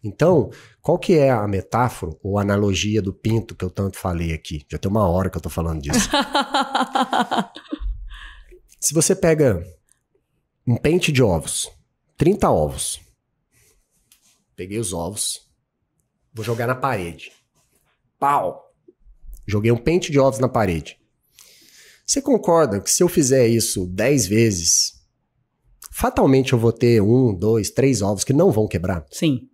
Então, qual que é a metáfora ou analogia do pinto que eu tanto falei aqui? Já tem 1 hora que eu tô falando disso. Se você pega um pente de ovos, 30 ovos, peguei os ovos, vou jogar na parede. Pau! Joguei um pente de ovos na parede. Você concorda que se eu fizer isso 10 vezes, fatalmente eu vou ter 1, 2, 3 ovos que não vão quebrar? Sim.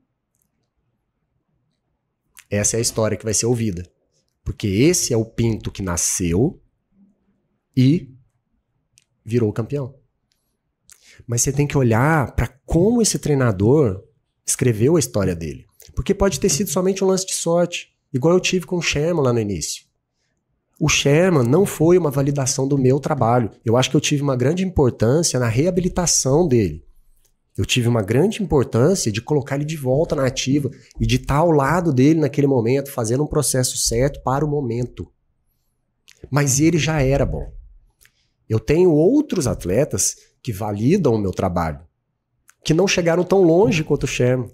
Essa é a história que vai ser ouvida. Porque esse é o pinto que nasceu e virou campeão. Mas você tem que olhar para como esse treinador escreveu a história dele. Porque pode ter sido somente um lance de sorte, igual eu tive com o Sherman lá no início. O Sherman não foi uma validação do meu trabalho. Eu acho que eu tive uma grande importância na reabilitação dele. Eu tive uma grande importância de colocar ele de volta na ativa e de estar ao lado dele naquele momento, fazendo um processo certo para o momento. Mas ele já era bom. Eu tenho outros atletas que validam o meu trabalho, que não chegaram tão longe quanto o Sherman,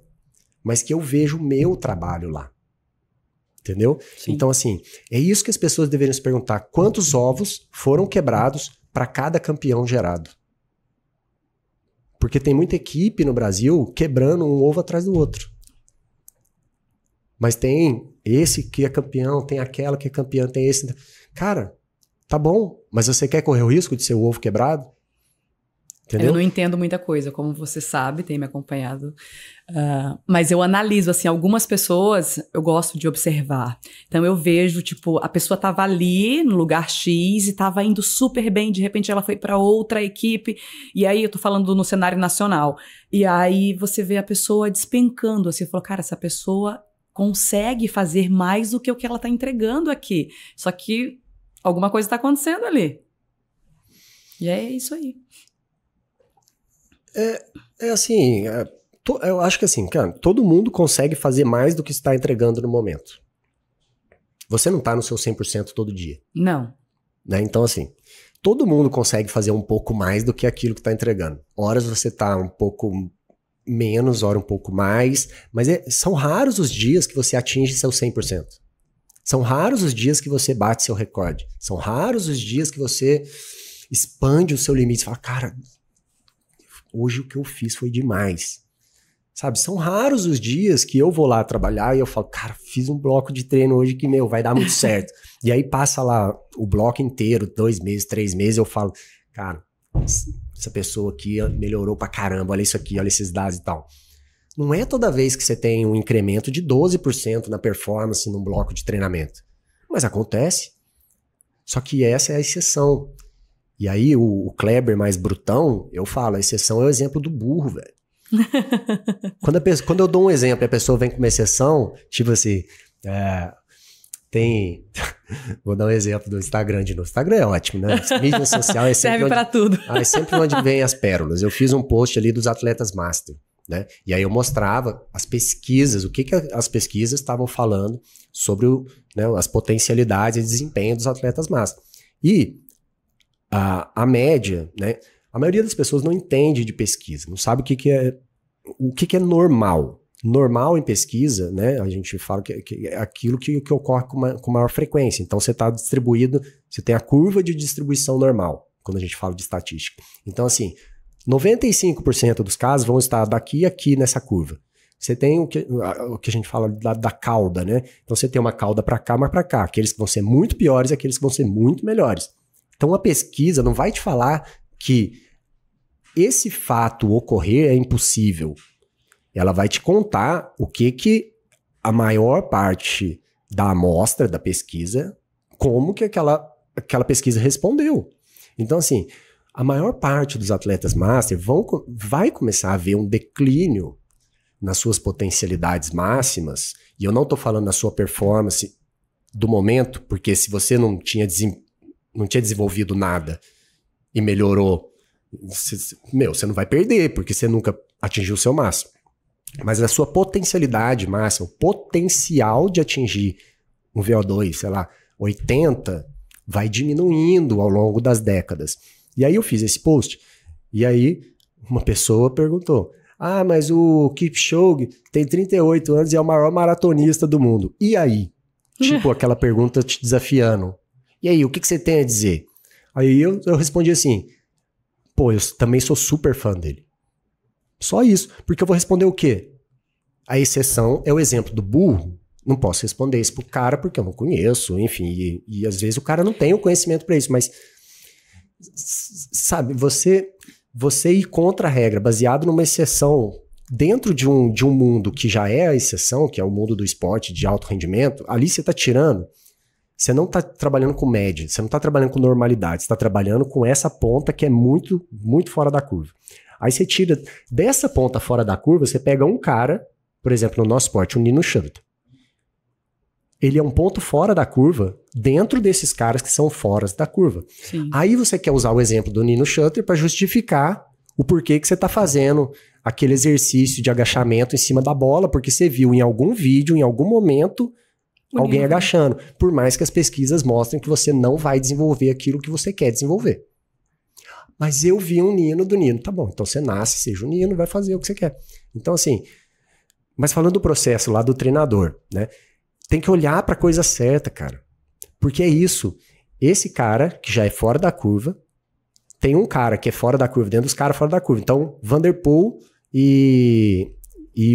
mas que eu vejo o meu trabalho lá. Entendeu? Sim. Então, assim, é isso que as pessoas deveriam se perguntar. Quantos ovos foram quebrados para cada campeão gerado? Porque tem muita equipe no Brasil quebrando um ovo atrás do outro. Mas tem esse que é campeão, tem aquela que é campeã, tem esse... Cara, tá bom, mas você quer correr o risco de ser o ovo quebrado? Entendeu? Eu não entendo muita coisa, como você sabe, tem me acompanhado. Mas eu analiso, assim, algumas pessoas eu gosto de observar. Então eu vejo, tipo, a pessoa tava ali no lugar X e tava indo super bem, de repente ela foi pra outra equipe, e aí eu tô falando no cenário nacional. E aí você vê a pessoa despencando, assim, falou, cara, essa pessoa consegue fazer mais do que o que ela tá entregando aqui. Só que alguma coisa tá acontecendo ali. E é isso aí. É assim, eu acho que assim, cara, todo mundo consegue fazer mais do que está entregando no momento. Você não tá no seu 100% todo dia. Não. Né? Então assim, todo mundo consegue fazer um pouco mais do que aquilo que está entregando. Horas você tá um pouco menos, hora um pouco mais, mas são raros os dias que você atinge seu 100%. São raros os dias que você bate seu recorde. São raros os dias que você expande o seu limite e fala, cara, hoje o que eu fiz foi demais. Sabe, são raros os dias que eu vou lá trabalhar e eu falo, cara, fiz um bloco de treino hoje que, vai dar muito certo. E aí passa lá o bloco inteiro, 2 meses, 3 meses, eu falo, cara, essa pessoa aqui melhorou pra caramba, olha isso aqui, olha esses dados e tal. Não é toda vez que você tem um incremento de 12% na performance num bloco de treinamento. Mas acontece. Só que essa é a exceção. E aí o Kleber mais brutão, eu falo, a exceção é o exemplo do burro, velho. Quando eu dou um exemplo e a pessoa vem com uma exceção, tipo assim, vou dar um exemplo do Instagram de novo. O Instagram é ótimo, né? Mídia social é sempre serve pra tudo. É sempre onde vem as pérolas. Eu fiz um post ali dos atletas master, né? E aí eu mostrava as pesquisas, o que as pesquisas estavam falando sobre as potencialidades e desempenho dos atletas master. E a média, né? A maioria das pessoas não entende de pesquisa, não sabe o que é normal. Normal em pesquisa, né? A gente fala que é aquilo que ocorre com maior frequência. Então você está distribuído, você tem a curva de distribuição normal, quando a gente fala de estatística. Então, assim, 95% dos casos vão estar daqui e aqui nessa curva. Você tem o que a gente fala da cauda, né? Então você tem uma cauda para cá, mas para cá. Aqueles que vão ser muito piores e aqueles que vão ser muito melhores. Então a pesquisa não vai te falar que esse fato ocorrer é impossível. Ela vai te contar o que a maior parte da amostra da pesquisa, como que aquela pesquisa respondeu. Então, assim, a maior parte dos atletas master vai começar a ver um declínio nas suas potencialidades máximas, e eu não estou falando na sua performance do momento, porque se você não tinha desenvolvido nada e melhorou, você não vai perder, porque você nunca atingiu o seu máximo. Mas a sua potencialidade máxima, o potencial de atingir um VO2, sei lá, 80, vai diminuindo ao longo das décadas. E aí eu fiz esse post, e aí uma pessoa perguntou, Ah, mas o Kipchoge tem 38 anos e é o maior maratonista do mundo. E aí? Tipo, aquela pergunta te desafiando. E aí, o que você tem a dizer? Aí eu respondi assim, pô, eu também sou super fã dele. Só isso. Porque eu vou responder o quê? A exceção é o exemplo do burro. Não posso responder isso pro cara porque eu não conheço, enfim. E às vezes o cara não tem o conhecimento para isso, mas sabe, você ir contra a regra, baseado numa exceção, dentro de um mundo que já é a exceção, que é o mundo do esporte de alto rendimento, ali você está tirando, você não está trabalhando com média, você não está trabalhando com normalidade, você está trabalhando com essa ponta que é muito, muito fora da curva. Aí você tira dessa ponta fora da curva, você pega um cara, por exemplo, no nosso esporte, o Nino Schurter. Ele é um ponto fora da curva, dentro desses caras que são fora da curva. Sim. Aí você quer usar o exemplo do Nino Schurter para justificar o porquê que você está fazendo aquele exercício de agachamento em cima da bola, porque você viu em algum vídeo, em algum momento, alguém agachando. Por mais que as pesquisas mostrem que você não vai desenvolver aquilo que você quer desenvolver. Mas eu vi um Nino do Nino. Tá bom, então você nasce, seja o Nino, vai fazer o que você quer. Então assim, mas falando do processo lá do treinador, né? Tem que olhar para a coisa certa, cara. Porque é isso. Esse cara, que já é fora da curva, tem um cara que é fora da curva, dentro dos caras fora da curva. Então, Van der Poel e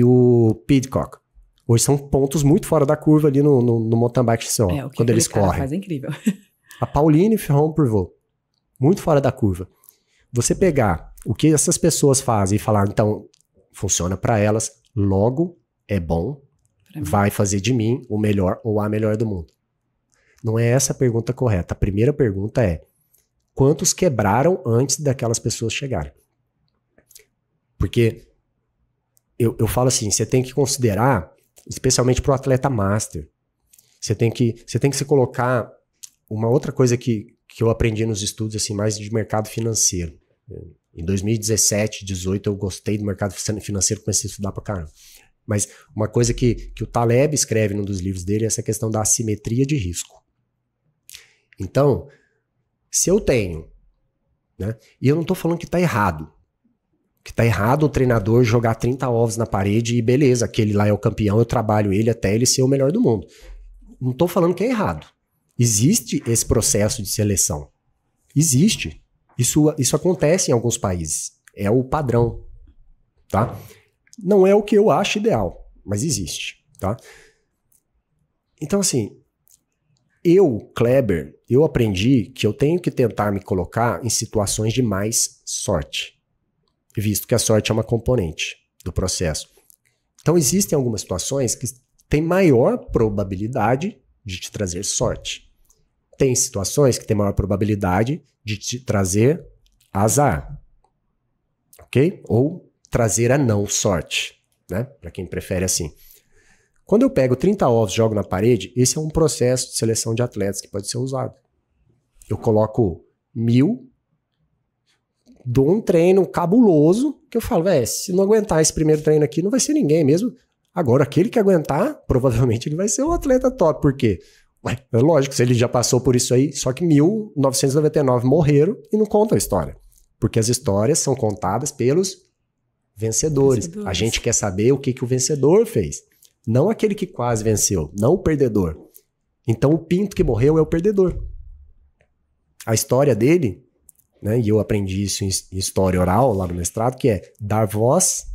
o Pidcock. Hoje são pontos muito fora da curva ali no mountain bike quando eles correm. Faz é incrível. A Pauline Ferrand-Prévot, muito fora da curva. Você pegar o que essas pessoas fazem e falar, então, funciona para elas, logo é bom, vai fazer de mim o melhor ou a melhor do mundo. Não é essa a pergunta correta. A primeira pergunta é, quantos quebraram antes daquelas pessoas chegarem? Porque eu falo assim, você tem que considerar, especialmente para o atleta master, você tem que se colocar uma outra coisa que eu aprendi nos estudos assim, mais de mercado financeiro. Em 2017, 2018, eu gostei do mercado financeiro, comecei a estudar pra caramba. Mas uma coisa que o Taleb escreve num dos livros dele é essa questão da assimetria de risco. Então, se eu tenho, né, e eu não tô falando que tá errado, o treinador jogar 30 ovos na parede e beleza, aquele lá é o campeão, eu trabalho ele até ele ser o melhor do mundo. Não tô falando que é errado. Existe esse processo de seleção. Existe. Isso acontece em alguns países. É o padrão, tá? Não é o que eu acho ideal, mas existe, tá? Então, assim, Kleber, eu aprendi que eu tenho que tentar me colocar em situações de mais sorte, visto que a sorte é uma componente do processo. Então, existem algumas situações que têm maior probabilidade de te trazer sorte. Tem situações que têm maior probabilidade de te trazer azar, ok? Ou trazer a não sorte, né? Para quem prefere assim. Quando eu pego 30 ovos e jogo na parede, esse é um processo de seleção de atletas que pode ser usado. Eu coloco 1000, dou um treino cabuloso, que eu falo, se não aguentar esse primeiro treino aqui, não vai ser ninguém mesmo. Agora, aquele que aguentar, provavelmente ele vai ser um atleta top. Por quê? É lógico, se ele já passou por isso aí, só que 1999 morreram e não contam a história. Porque as histórias são contadas pelos vencedores. A gente quer saber o que o vencedor fez. Não aquele que quase venceu, não o perdedor. Então o pinto que morreu é o perdedor. A história dele, né, e eu aprendi isso em história oral lá no mestrado, que é dar voz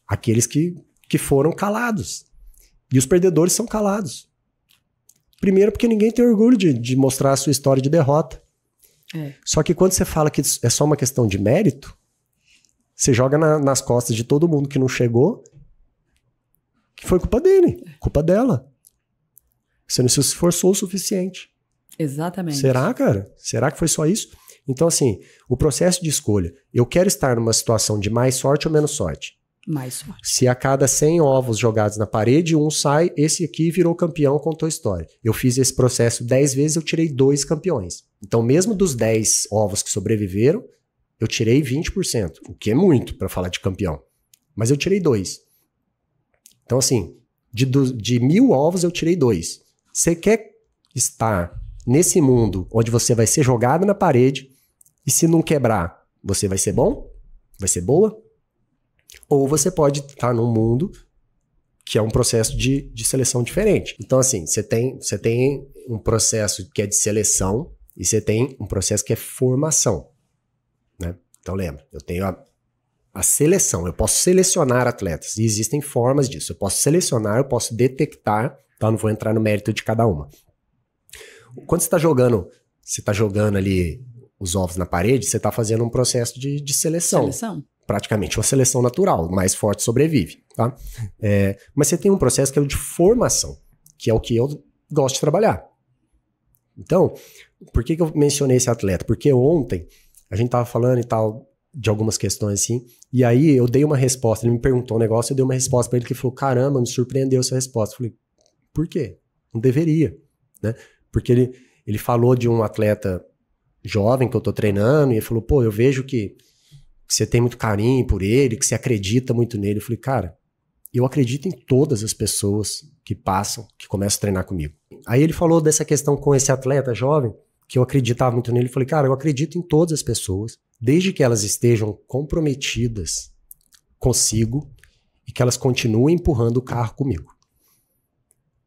àqueles que foram calados. E os perdedores são calados. Primeiro porque ninguém tem orgulho de mostrar a sua história de derrota. Só que quando você fala que é só uma questão de mérito, você joga nas costas de todo mundo que não chegou, que foi culpa dele, culpa dela. Você não se esforçou o suficiente. Exatamente. Será, cara? Será que foi só isso? Então, assim, o processo de escolha. Eu quero estar numa situação de mais sorte ou menos sorte? Mais sorte. Se a cada 100 ovos jogados na parede, um sai, esse aqui virou campeão, contou a história. Eu fiz esse processo 10 vezes, eu tirei 2 campeões. Então, mesmo dos 10 ovos que sobreviveram, eu tirei 20%, o que é muito para falar de campeão. Mas eu tirei 2. Então, assim, de 1000 ovos, eu tirei 2. Você quer estar nesse mundo onde você vai ser jogado na parede e se não quebrar, você vai ser bom? Vai ser boa? Ou você pode estar num mundo que é um processo de seleção diferente. Então, assim, você tem um processo que é de seleção e você tem um processo que é formação, né? Então, lembra, eu tenho a seleção, eu posso selecionar atletas, e existem formas disso. Eu posso selecionar, eu posso detectar, tá? Não vou entrar no mérito de cada uma. Quando você está jogando ali os ovos na parede, você está fazendo um processo de seleção. Praticamente uma seleção natural, o mais forte sobrevive, tá? Mas você tem um processo que é o de formação, que é o que eu gosto de trabalhar. Então, por que eu mencionei esse atleta? Porque ontem a gente tava falando e tal de algumas questões assim, e aí eu dei uma resposta, ele me perguntou um negócio, eu dei uma resposta pra ele que falou, caramba, me surpreendeu essa resposta. Eu falei, por quê? Não deveria, né? Porque ele falou de um atleta jovem que eu tô treinando, e ele falou, pô, eu vejo que você tem muito carinho por ele, que você acredita muito nele. Eu falei, cara, eu acredito em todas as pessoas que passam, que começam a treinar comigo. Aí ele falou dessa questão com esse atleta jovem, que eu acreditava muito nele. Eu falei, cara, eu acredito em todas as pessoas, desde que elas estejam comprometidas consigo e que elas continuem empurrando o carro comigo.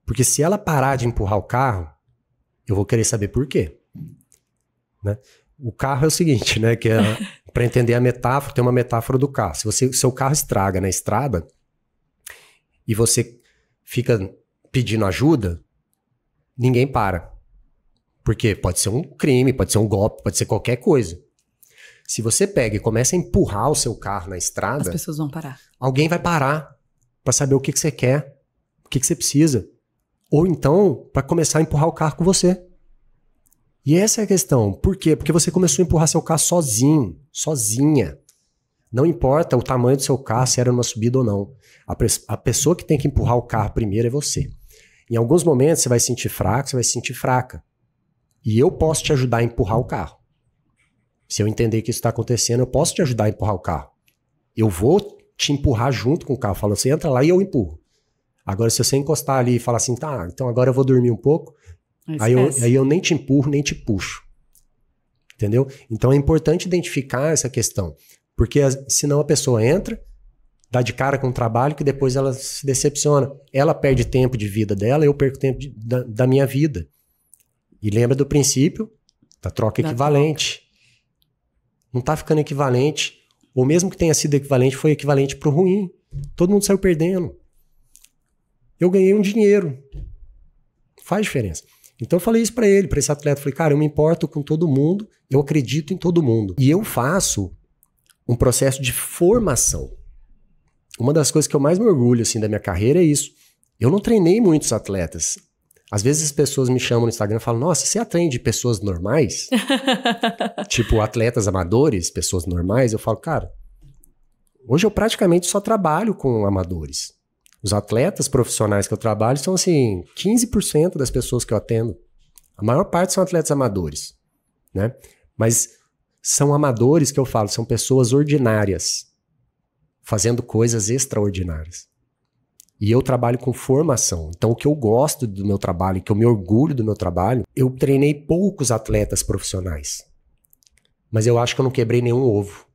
Porque se ela parar de empurrar o carro, eu vou querer saber por quê, né? O carro é o seguinte, né? Que para entender a metáfora, tem uma metáfora do carro. Se seu carro estraga na estrada e você fica pedindo ajuda, ninguém para. Porque pode ser um crime, pode ser um golpe, pode ser qualquer coisa. Se você pega e começa a empurrar o seu carro na estrada, as pessoas vão parar. Alguém vai parar para saber o que você quer, o que você precisa. Ou então, para começar a empurrar o carro com você. E essa é a questão. Por quê? Porque você começou a empurrar seu carro sozinho, sozinha. Não importa o tamanho do seu carro, se era numa subida ou não. A pessoa que tem que empurrar o carro primeiro é você. Em alguns momentos você vai se sentir fraco, você vai se sentir fraca. E eu posso te ajudar a empurrar o carro. Se eu entender que isso está acontecendo, eu posso te ajudar a empurrar o carro. Eu vou te empurrar junto com o carro. Falo, você entra lá e eu empurro. Agora, se você encostar ali e falar assim, tá, então agora eu vou dormir um pouco, aí eu nem te empurro, nem te puxo. Entendeu? Então é importante identificar essa questão. Porque senão a pessoa entra, dá de cara com o trabalho, que depois ela se decepciona. Ela perde tempo de vida dela, eu perco tempo da minha vida. E lembra do princípio da troca equivalente. Não tá ficando equivalente. Ou mesmo que tenha sido equivalente, foi equivalente pro ruim. Todo mundo saiu perdendo. Eu ganhei um dinheiro. Faz diferença. Então eu falei isso pra ele, pra esse atleta. Falei, cara, eu me importo com todo mundo, eu acredito em todo mundo. E eu faço um processo de formação. Uma das coisas que eu mais me orgulho assim, da minha carreira é isso. Eu não treinei muitos atletas. Às vezes as pessoas me chamam no Instagram e falam, nossa, você atende pessoas normais? Tipo atletas amadores, pessoas normais? Eu falo, cara, hoje eu praticamente só trabalho com amadores. Os atletas profissionais que eu trabalho são, assim, 15% das pessoas que eu atendo. A maior parte são atletas amadores, né? Mas são amadores que eu falo, são pessoas ordinárias, fazendo coisas extraordinárias. E eu trabalho com formação. Então, o que eu gosto do meu trabalho, que eu me orgulho do meu trabalho, eu treinei poucos atletas profissionais. Mas eu acho que eu não quebrei nenhum ovo.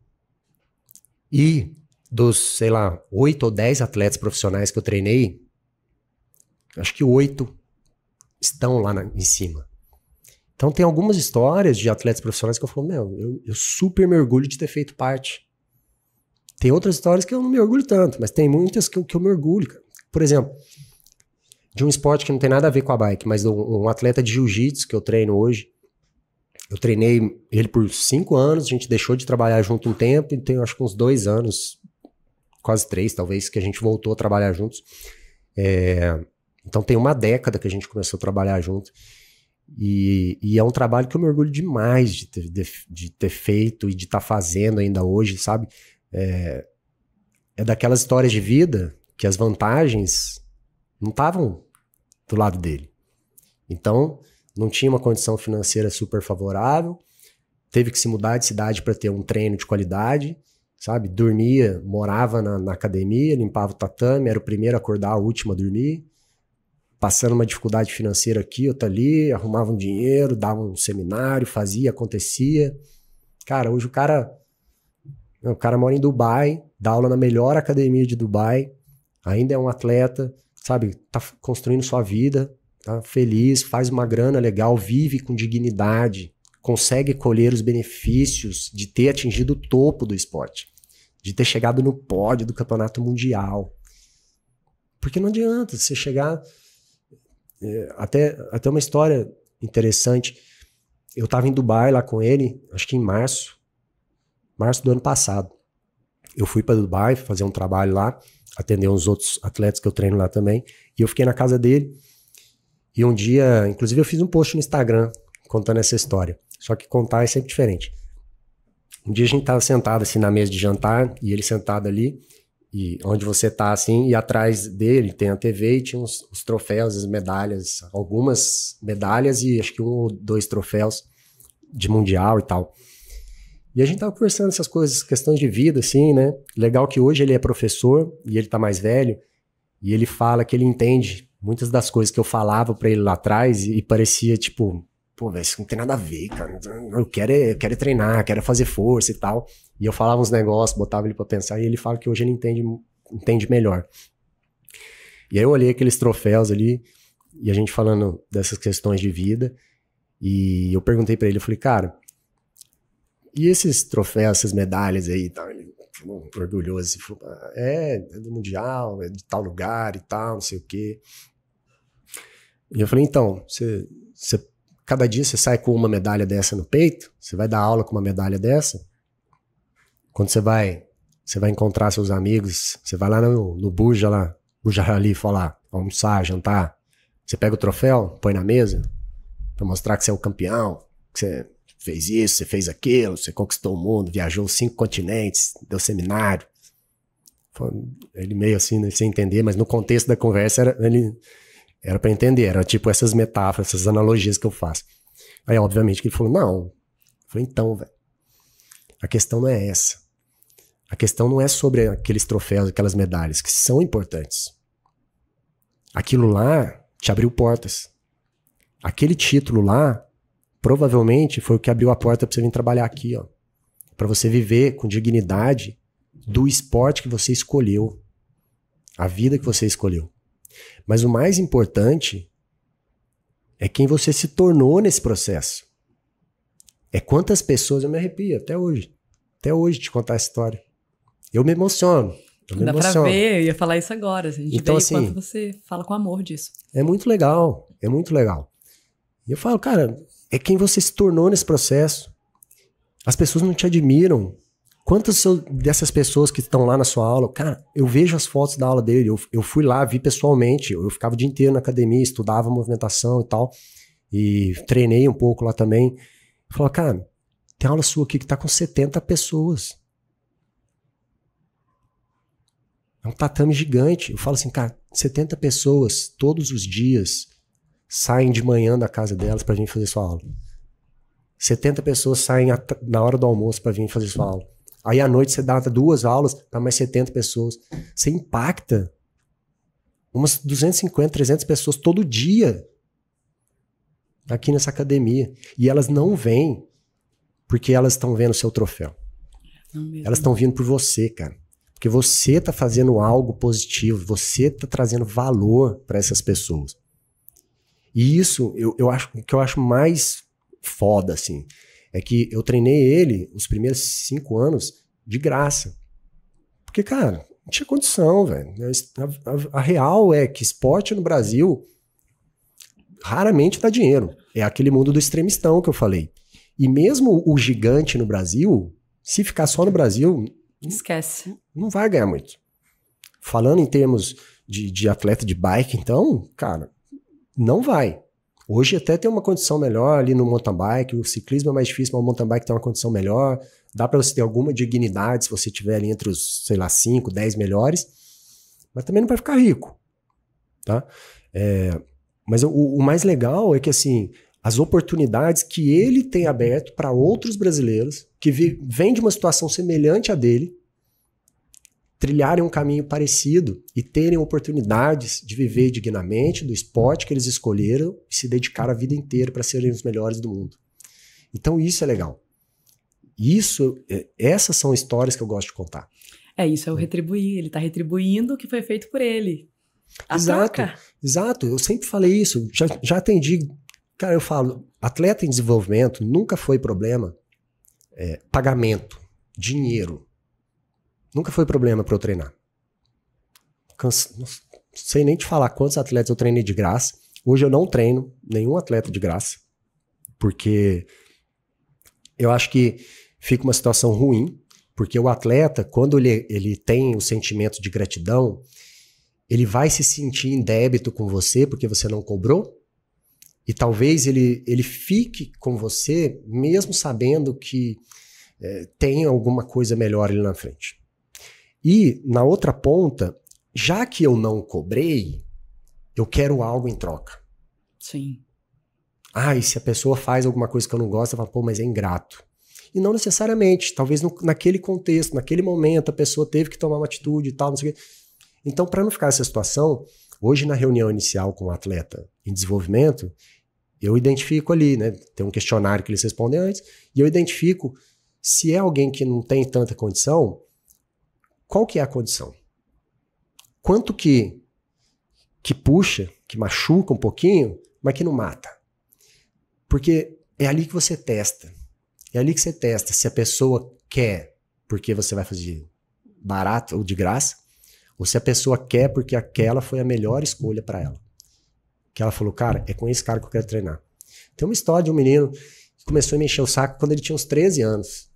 E dos, sei lá, 8 ou 10 atletas profissionais que eu treinei, acho que 8 estão lá em cima. Então tem algumas histórias de atletas profissionais que eu falo, eu super me orgulho de ter feito parte. Tem outras histórias que eu não me orgulho tanto, mas tem muitas que eu me orgulho, cara. Por exemplo, de um esporte que não tem nada a ver com a bike, mas um atleta de jiu-jitsu que eu treino hoje, eu treinei ele por 5 anos, a gente deixou de trabalhar junto um tempo, e tem acho que uns 2 anos, quase 3 talvez, que a gente voltou a trabalhar juntos. Então tem uma década que a gente começou a trabalhar junto. E é um trabalho que eu me orgulho demais de ter feito e de estar fazendo ainda hoje, sabe? É daquelas histórias de vida que as vantagens não estavam do lado dele. Então, não tinha uma condição financeira super favorável, teve que se mudar de cidade para ter um treino de qualidade, sabe? Dormia, morava na academia, limpava o tatame, era o primeiro a acordar, o último a dormir, passando uma dificuldade financeira aqui, outra ali, arrumava um dinheiro, dava um seminário, fazia, acontecia. Cara, hoje o cara O cara mora em Dubai, dá aula na melhor academia de Dubai, ainda é um atleta, sabe? Tá construindo sua vida, tá feliz, faz uma grana legal, vive com dignidade, consegue colher os benefícios de ter atingido o topo do esporte, de ter chegado no pódio do campeonato mundial. Porque não adianta você chegar... Até uma história interessante. Eu estava em Dubai lá com ele, acho que em março do ano passado. Eu fui para Dubai fazer um trabalho lá, atender uns outros atletas que eu treino lá também, e eu fiquei na casa dele. E um dia, inclusive eu fiz um post no Instagram contando essa história, só que contar é sempre diferente. Um dia a gente tava sentado assim na mesa de jantar, e ele sentado ali, e onde você tá assim, e atrás dele tem a TV e tinha os troféus, as medalhas, algumas medalhas e acho que 1 ou 2 troféus de mundial e tal. E a gente tava conversando essas coisas, questões de vida, assim, né? Legal que hoje ele é professor e ele tá mais velho, e ele fala que ele entende muitas das coisas que eu falava pra ele lá atrás e parecia tipo, pô, velho, isso não tem nada a ver, cara. Eu quero treinar, quero fazer força e tal. E eu falava uns negócios, botava ele pra pensar, e ele fala que hoje ele entende melhor. E aí eu olhei aqueles troféus ali, e a gente falando dessas questões de vida, e eu perguntei pra ele, eu falei, cara, e esses troféus, essas medalhas aí e tal? Ele falou, orgulhoso, falou, é do Mundial, é de tal lugar e tal, não sei o quê. E eu falei, então, cada dia você sai com uma medalha dessa no peito? Você vai dar aula com uma medalha dessa? Quando você vai encontrar seus amigos, você vai lá no Burj Khalifa lá, almoçar, jantar, você pega o troféu, põe na mesa, pra mostrar que você é o campeão, que você fez isso, você fez aquilo, você conquistou o mundo, viajou 5 continentes, deu seminário. Ele meio assim, né, sem entender, mas no contexto da conversa era pra entender, era tipo essas metáforas, essas analogias que eu faço. Aí, obviamente, que ele falou, não. Eu falei, então, velho, a questão não é essa. A questão não é sobre aqueles troféus, aquelas medalhas, que são importantes. Aquilo lá te abriu portas. Aquele título lá, provavelmente, foi o que abriu a porta pra você vir trabalhar aqui, ó. Pra você viver com dignidade do esporte que você escolheu. A vida que você escolheu. Mas o mais importante é quem você se tornou nesse processo. É quantas pessoas... Eu me arrepio até hoje. Até hoje de contar essa história. Eu me emociono. Dá pra ver, eu ia falar isso agora. A gente então, vê assim, quanto você fala com amor disso. É muito legal. É muito legal. E eu falo, cara, é quem você se tornou nesse processo. As pessoas não te admiram. Quantas dessas pessoas que estão lá na sua aula, cara, eu vejo as fotos da aula dele, eu fui lá, vi pessoalmente, eu ficava o dia inteiro na academia, estudava movimentação e tal, e treinei um pouco lá também. Eu falo, cara, tem aula sua aqui que tá com 70 pessoas. É um tatame gigante. Eu falo assim, cara, 70 pessoas todos os dias saem de manhã da casa delas pra vir fazer sua aula. 70 pessoas saem na hora do almoço pra vir fazer sua aula. Aí à noite você dá 2 aulas para mais 70 pessoas. Você impacta umas 250, 300 pessoas todo dia aqui nessa academia. E elas não vêm porque elas estão vendo o seu troféu. Elas estão vindo por você, cara. Porque você tá fazendo algo positivo. Você tá trazendo valor para essas pessoas. E isso, eu acho, o que eu acho mais foda, assim, é que eu treinei ele os primeiros 5 anos de graça. Porque, cara, não tinha condição, velho. A real é que esporte no Brasil raramente dá dinheiro. É aquele mundo do extremistão que eu falei. E mesmo o gigante no Brasil, se ficar só no Brasil... Esquece. Não vai ganhar muito. Falando em termos de atleta de bike, então, cara, não vai. Hoje até tem uma condição melhor ali no mountain bike, o ciclismo é mais difícil, mas o mountain bike tem uma condição melhor, dá pra você ter alguma dignidade se você tiver ali entre os, sei lá, 5, 10 melhores, mas também não vai ficar rico, tá? Mas o mais legal é que, assim, as oportunidades que ele tem aberto para outros brasileiros que vêm de uma situação semelhante à dele, trilharem um caminho parecido e terem oportunidades de viver dignamente do esporte que eles escolheram e se dedicar a vida inteira para serem os melhores do mundo. Então isso é legal. Essas são histórias que eu gosto de contar. Isso é o retribuir. Ele tá retribuindo o que foi feito por ele. Exato. Eu sempre falei isso. Já atendi. Cara, eu falo, atleta em desenvolvimento nunca foi problema. Pagamento, dinheiro. Nunca foi problema para eu treinar. Não sei nem te falar quantos atletas eu treinei de graça. Hoje eu não treino nenhum atleta de graça. Porque eu acho que fica uma situação ruim. Porque o atleta, quando ele tem o sentimento de gratidão, ele vai se sentir em débito com você porque você não cobrou. E talvez ele fique com você mesmo sabendo que tem alguma coisa melhor ali na frente. E na outra ponta, já que eu não cobrei, eu quero algo em troca. Sim. E se a pessoa faz alguma coisa que eu não gosto, eu falo, pô, mas é ingrato. E não necessariamente, talvez naquele contexto, naquele momento, a pessoa teve que tomar uma atitude e tal, não sei o quê. Então, para não ficar essa situação, hoje na reunião inicial com o atleta em desenvolvimento, eu identifico ali, né? Tem um questionário que eles respondem antes, e eu identifico se é alguém que não tem tanta condição, qual que é a condição? Quanto que puxa, que machuca um pouquinho, mas que não mata? Porque é ali que você testa. É ali que você testa se a pessoa quer porque você vai fazer barato ou de graça, ou se a pessoa quer porque aquela foi a melhor escolha para ela. Que ela falou, cara, é com esse cara que eu quero treinar. Tem uma história de um menino que começou a me encher o saco quando ele tinha uns 13 anos.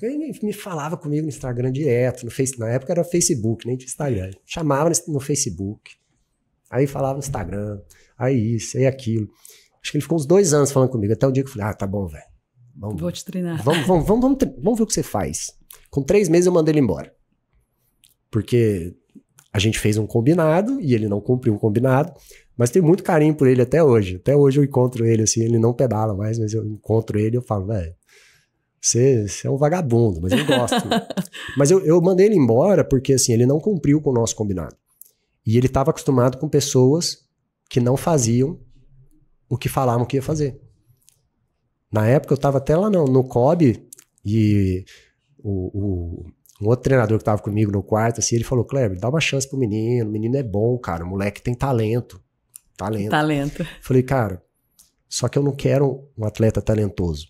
Ele me falava comigo no Instagram direto, na época era Facebook, nem tinha Instagram. Chamava no Facebook, aí falava no Instagram, aí isso, aí aquilo. Acho que ele ficou uns 2 anos falando comigo, até o dia que eu falei, tá bom, velho. Vou te treinar. Vamos ver o que você faz. Com 3 meses eu mandei ele embora. Porque a gente fez um combinado e ele não cumpriu o combinado, mas tenho muito carinho por ele até hoje. Até hoje eu encontro ele assim, ele não pedala mais, mas eu encontro ele e eu falo, velho, você é um vagabundo, mas eu gosto. Mas eu mandei ele embora porque assim, ele não cumpriu com o nosso combinado. E ele estava acostumado com pessoas que não faziam o que falavam que ia fazer. Na época eu estava até lá no COB e um outro treinador que estava comigo no quarto, assim, ele falou, Kleber, dá uma chance pro menino, o menino é bom, cara, o moleque tem talento. Falei, cara, só que eu não quero um atleta talentoso.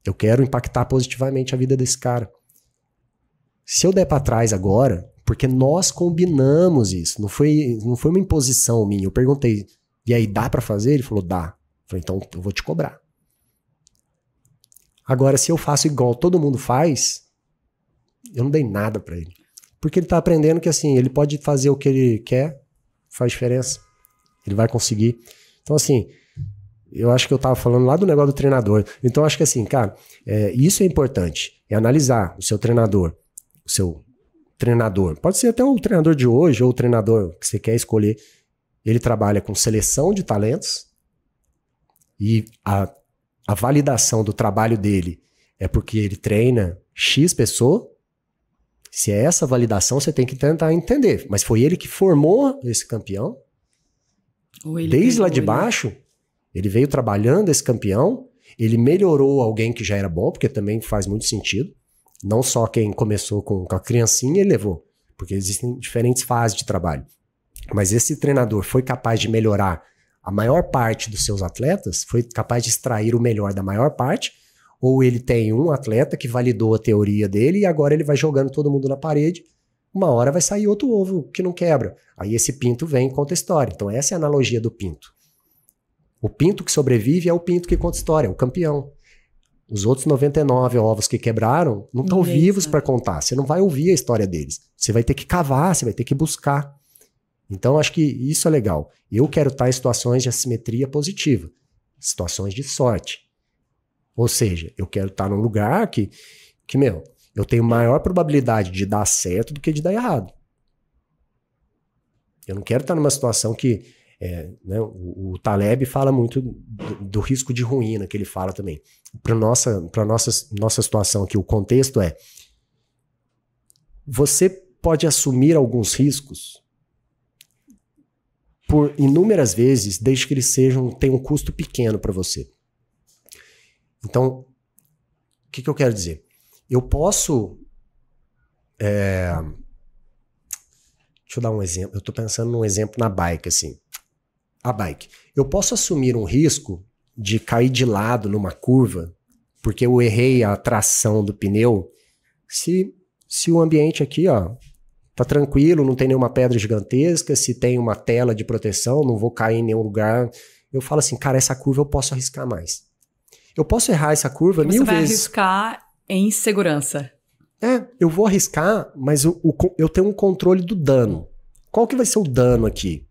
Eu quero impactar positivamente a vida desse cara. Se eu der pra trás agora, porque nós combinamos isso, não foi uma imposição minha. Eu perguntei, e aí, dá pra fazer? Ele falou, dá. Eu falei, então eu vou te cobrar. Agora, se eu faço igual todo mundo faz, eu não dei nada pra ele. Porque ele tá aprendendo que assim, ele pode fazer o que ele quer, faz diferença. Ele vai conseguir. Então assim, eu acho que eu tava falando lá do negócio do treinador. Então acho que assim, cara, isso é importante. É analisar o seu treinador. Pode ser até o treinador de hoje ou o treinador que você quer escolher. Ele trabalha com seleção de talentos e a validação do trabalho dele é porque ele treina X pessoa. Se é essa validação, você tem que tentar entender. Mas foi ele que formou esse campeão. Desde lá de baixo, ele veio trabalhando esse campeão, ele melhorou alguém que já era bom, porque também faz muito sentido. Não só quem começou com a criancinha ele levou, porque existem diferentes fases de trabalho. Mas esse treinador foi capaz de melhorar a maior parte dos seus atletas, foi capaz de extrair o melhor da maior parte, ou ele tem um atleta que validou a teoria dele e agora ele vai jogando todo mundo na parede, uma hora vai sair outro ovo que não quebra. Aí esse pinto vem e conta história. Então essa é a analogia do pinto. O pinto que sobrevive é o pinto que conta história, é o campeão. Os outros 99 ovos que quebraram não estão vivos para contar. Você não vai ouvir a história deles. Você vai ter que cavar, você vai ter que buscar. Então acho que isso é legal. Eu quero estar em situações de assimetria positiva, situações de sorte. Ou seja, eu quero estar num lugar que eu tenho maior probabilidade de dar certo do que de dar errado. Eu não quero estar numa situação que o Taleb fala muito do risco de ruína, que ele fala também. Para nossa situação aqui, o contexto é: você pode assumir alguns riscos por inúmeras vezes, desde que eles tenham um custo pequeno para você. Então, O que eu quero dizer? Eu posso... Deixa eu dar um exemplo. Eu tô pensando num exemplo na bike, assim. A bike. Eu posso assumir um risco de cair de lado numa curva porque eu errei a tração do pneu se o ambiente aqui, ó, tá tranquilo, não tem nenhuma pedra gigantesca, se tem uma tela de proteção, não vou cair em nenhum lugar. Eu falo assim, cara, essa curva eu posso arriscar mais. Eu posso errar essa curva Porque 1000 você vai vezes. arriscar em segurança. Eu vou arriscar, mas eu tenho um controle do dano. Qual que vai ser o dano aqui?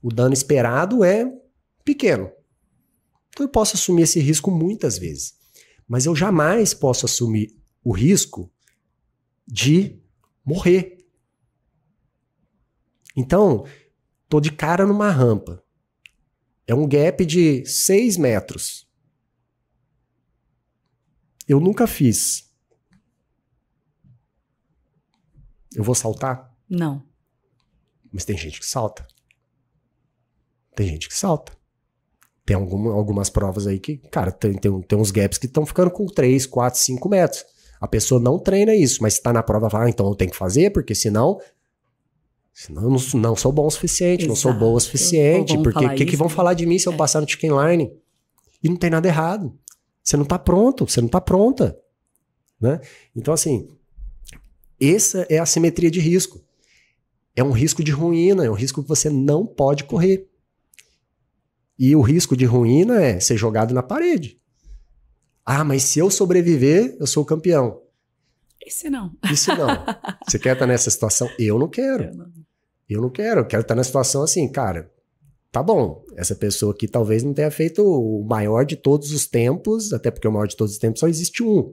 O dano esperado é pequeno. Então eu posso assumir esse risco muitas vezes. Mas eu jamais posso assumir o risco de morrer. Então, tô de cara numa rampa. É um gap de 6 metros. Eu nunca fiz. Eu vou saltar? Não. Mas tem gente que salta. Tem gente que salta. Tem algumas provas aí que, cara, tem uns gaps que estão ficando com 3, 4, 5 metros. A pessoa não treina isso, mas se tá na prova, fala, então eu tenho que fazer, porque senão eu não sou bom o suficiente, não sou boa o suficiente, porque o que vão falar de mim se eu passar no chicken line? E não tem nada errado. Você não tá pronto, você não tá pronta. Né? Então, assim, essa é a simetria de risco. É um risco de ruína, é um risco que você não pode correr. E o risco de ruína é ser jogado na parede. Ah, mas se eu sobreviver, eu sou o campeão. Esse não. Isso não. Você quer estar nessa situação? Eu não quero. Eu não quero. Eu quero estar na situação assim, cara, tá bom, essa pessoa aqui talvez não tenha feito o maior de todos os tempos, até porque o maior de todos os tempos só existe um.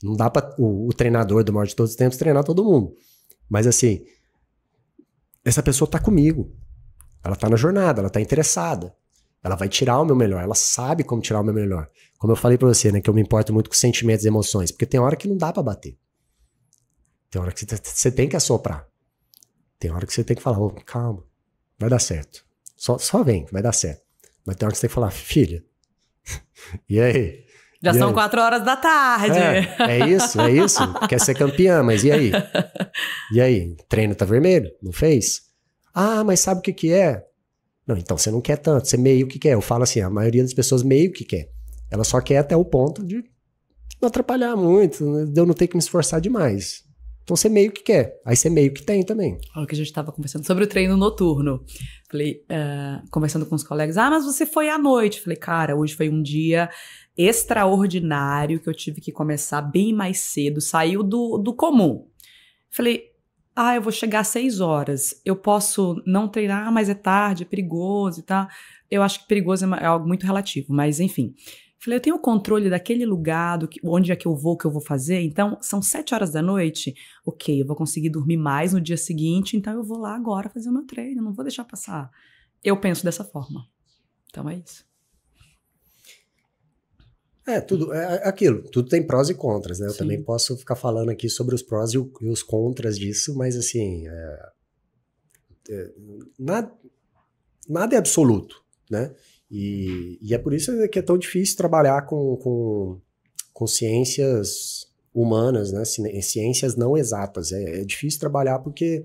Não dá para o treinador do maior de todos os tempos treinar todo mundo. Mas assim, essa pessoa tá comigo. Ela tá na jornada, ela tá interessada. Ela vai tirar o meu melhor, ela sabe como tirar o meu melhor. Como eu falei pra você, né, que eu me importo muito com sentimentos e emoções, porque tem hora que não dá pra bater. Tem hora que você tem que assoprar. Tem hora que você tem que falar, calma, vai dar certo. Só vem, vai dar certo. Mas tem hora que você tem que falar, filha, e aí? Já são 4 horas da tarde. É isso. Quer ser campeã, mas e aí? E aí? Treino tá vermelho? Não fez? Ah, mas sabe o que é? Não, então você não quer tanto, você meio que quer. Eu falo assim, a maioria das pessoas meio que quer. Ela só quer até o ponto de não atrapalhar muito, de eu não ter que me esforçar demais. Então você meio que quer, aí você meio que tem também. Olha o que a gente estava conversando sobre o treino noturno. Falei, conversando com os colegas, mas você foi à noite. Falei, cara, hoje foi um dia extraordinário que eu tive que começar bem mais cedo, saiu do comum. Falei, eu vou chegar às 6 horas, eu posso não treinar, mas é tarde, é perigoso e tal. Eu acho que perigoso é algo muito relativo, mas enfim. Falei, eu tenho o controle daquele lugar, onde é que eu vou fazer, então são 7 horas da noite, ok, eu vou conseguir dormir mais no dia seguinte, então eu vou lá agora fazer o meu treino, não vou deixar passar. Eu penso dessa forma. Então é isso. Tudo é aquilo, tudo tem prós e contras, né? Eu Sim. também posso ficar falando aqui sobre os prós e os contras disso, mas assim, nada é absoluto, né? E é por isso que é tão difícil trabalhar com ciências humanas, né? Ciências não exatas. É difícil trabalhar porque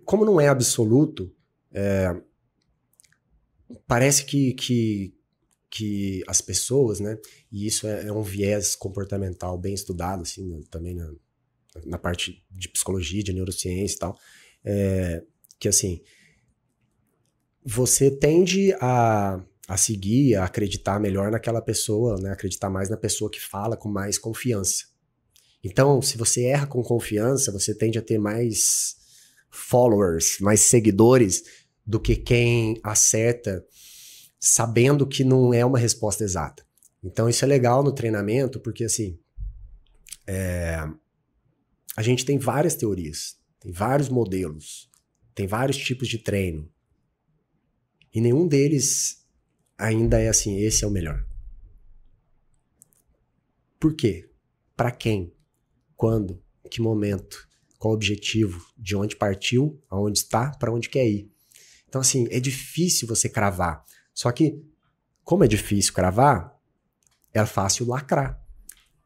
como não é absoluto, parece que as pessoas, né? E isso é um viés comportamental bem estudado, assim, também na parte de psicologia, de neurociência e tal, que assim, você tende a seguir, a acreditar melhor naquela pessoa, né? Acreditar mais na pessoa que fala com mais confiança. Então, se você erra com confiança, você tende a ter mais followers, mais seguidores do que quem acerta sabendo que não é uma resposta exata. Então, isso é legal no treinamento, porque assim, a gente tem várias teorias, tem vários modelos, tem vários tipos de treino. E nenhum deles ainda é assim, esse é o melhor. Por quê? Para quem? Quando? Em que momento? Qual o objetivo? De onde partiu? Aonde está? Para onde quer ir? Então, assim, é difícil você cravar. Só que, como é difícil cravar, é fácil lacrar.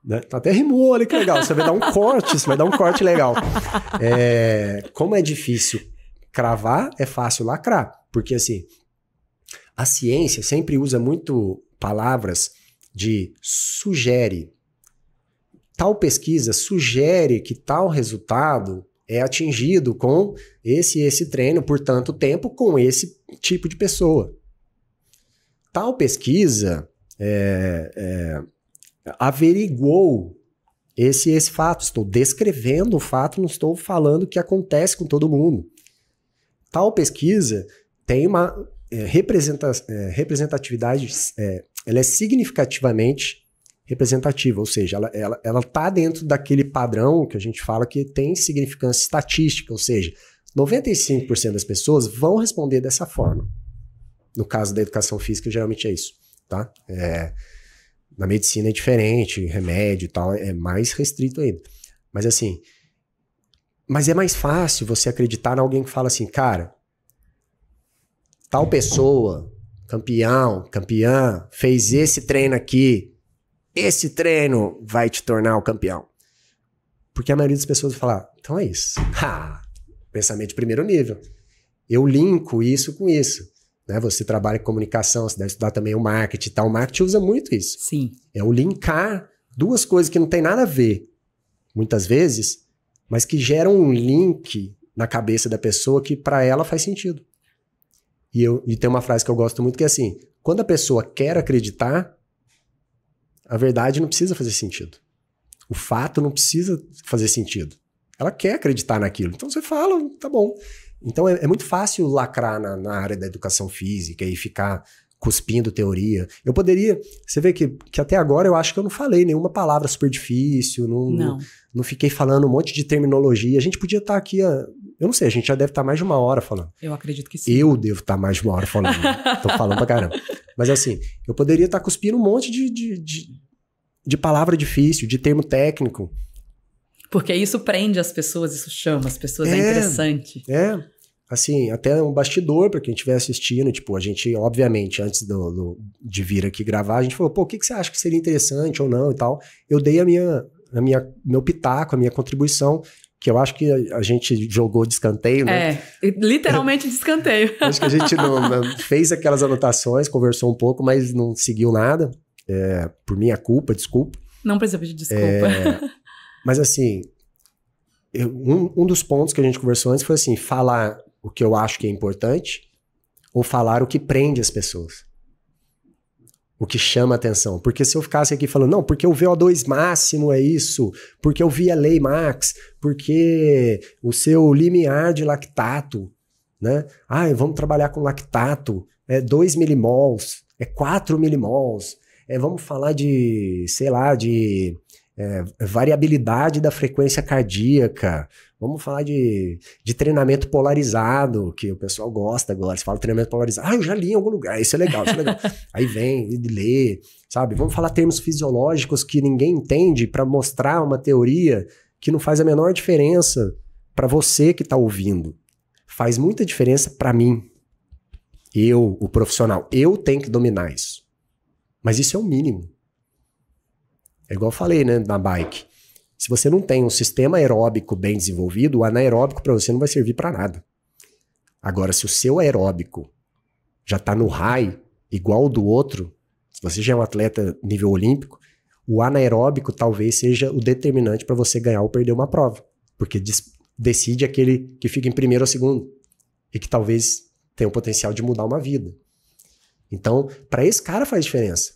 Né? Até rimou, olha que legal. Você vai dar um corte, você vai dar um corte legal. Como é difícil cravar, é fácil lacrar. Porque assim, a ciência sempre usa muito palavras de sugere. Tal pesquisa sugere que tal resultado é atingido com esse treino por tanto tempo com esse tipo de pessoa. Tal pesquisa averiguou esse fato. Estou descrevendo o fato, não estou falando o que acontece com todo mundo. Tal pesquisa tem uma representatividade, ela é significativamente representativa, ou seja, ela está dentro daquele padrão que a gente fala que tem significância estatística, ou seja, 95% das pessoas vão responder dessa forma. No caso da educação física, geralmente é isso, tá? Na medicina é diferente, remédio e tal, é mais restrito ainda. Mas assim, é mais fácil você acreditar em alguém que fala assim, cara, tal pessoa, campeã, fez esse treino aqui, esse treino vai te tornar o campeão. Porque a maioria das pessoas vai falar, então é isso. Pensamento de primeiro nível. Eu linko isso com isso. Né? Você trabalha em comunicação, você deve estudar também o marketing e tal. O marketing usa muito isso. Sim. É o linkar duas coisas que não tem nada a ver, muitas vezes, mas que geram um link na cabeça da pessoa que para ela faz sentido. E tem uma frase que eu gosto muito que é assim, quando a pessoa quer acreditar, a verdade não precisa fazer sentido. O fato não precisa fazer sentido. Ela quer acreditar naquilo. Então você fala, tá bom. Então é muito fácil lacrar na área da educação física e ficar cuspindo teoria. Eu poderia... Você vê que até agora eu acho que eu não falei nenhuma palavra super difícil, não fiquei falando um monte de terminologia. A gente podia estar aqui... Eu não sei, a gente já deve estar mais de uma hora falando. Eu acredito que sim. Eu devo estar mais de uma hora falando. Tô falando pra caramba. Mas assim, eu poderia estar cuspindo um monte de palavra difícil, de termo técnico. Porque isso prende as pessoas, isso chama as pessoas, é interessante. Assim, até um bastidor para quem estiver assistindo, tipo, a gente, obviamente, antes de vir aqui gravar, a gente falou, pô, o que você acha que seria interessante ou não e tal. Eu dei meu pitaco, a minha contribuição, que eu acho que a gente jogou de escanteio, né? Literalmente de escanteio. Acho que a gente não fez aquelas anotações, conversou um pouco, mas não seguiu nada. Por minha culpa, desculpa. Não precisa pedir desculpa. Mas assim, um dos pontos que a gente conversou antes foi assim, falar o que eu acho que é importante ou falar o que prende as pessoas. O que chama a atenção. Porque se eu ficasse aqui falando, não, porque o VO2 máximo é isso, porque eu vi a lei max, porque o seu limiar de lactato, né? Vamos trabalhar com lactato, 2 milimols, 4 milimols, vamos falar de, sei lá, de variabilidade da frequência cardíaca, vamos falar de treinamento polarizado, que o pessoal gosta agora, você fala treinamento polarizado, eu já li em algum lugar, isso é legal. Aí vem e lê, sabe? Vamos falar termos fisiológicos que ninguém entende para mostrar uma teoria que não faz a menor diferença para você que está ouvindo. Faz muita diferença para mim. Eu, o profissional, eu tenho que dominar isso. Mas isso é o mínimo. É igual eu falei, né, na bike. Se você não tem um sistema aeróbico bem desenvolvido, o anaeróbico para você não vai servir para nada. Agora, se o seu aeróbico já está no high, igual o do outro, se você já é um atleta nível olímpico, o anaeróbico talvez seja o determinante para você ganhar ou perder uma prova. Porque decide aquele que fica em primeiro ou segundo. E que talvez tenha o potencial de mudar uma vida. Então, para esse cara faz diferença.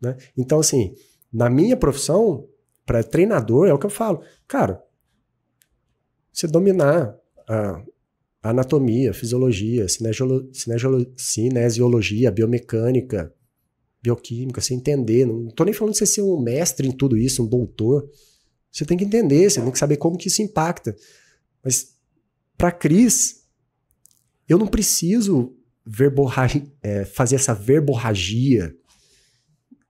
Né? Então, assim, na minha profissão, para treinador, é o que eu falo. Cara, você dominar a anatomia, fisiologia, cinesiologia, biomecânica, bioquímica, você entender. Não tô nem falando de você ser um mestre em tudo isso, um doutor. Você tem que entender, você tem que saber como que isso impacta. Mas, para Cris, eu não preciso fazer essa verborragia,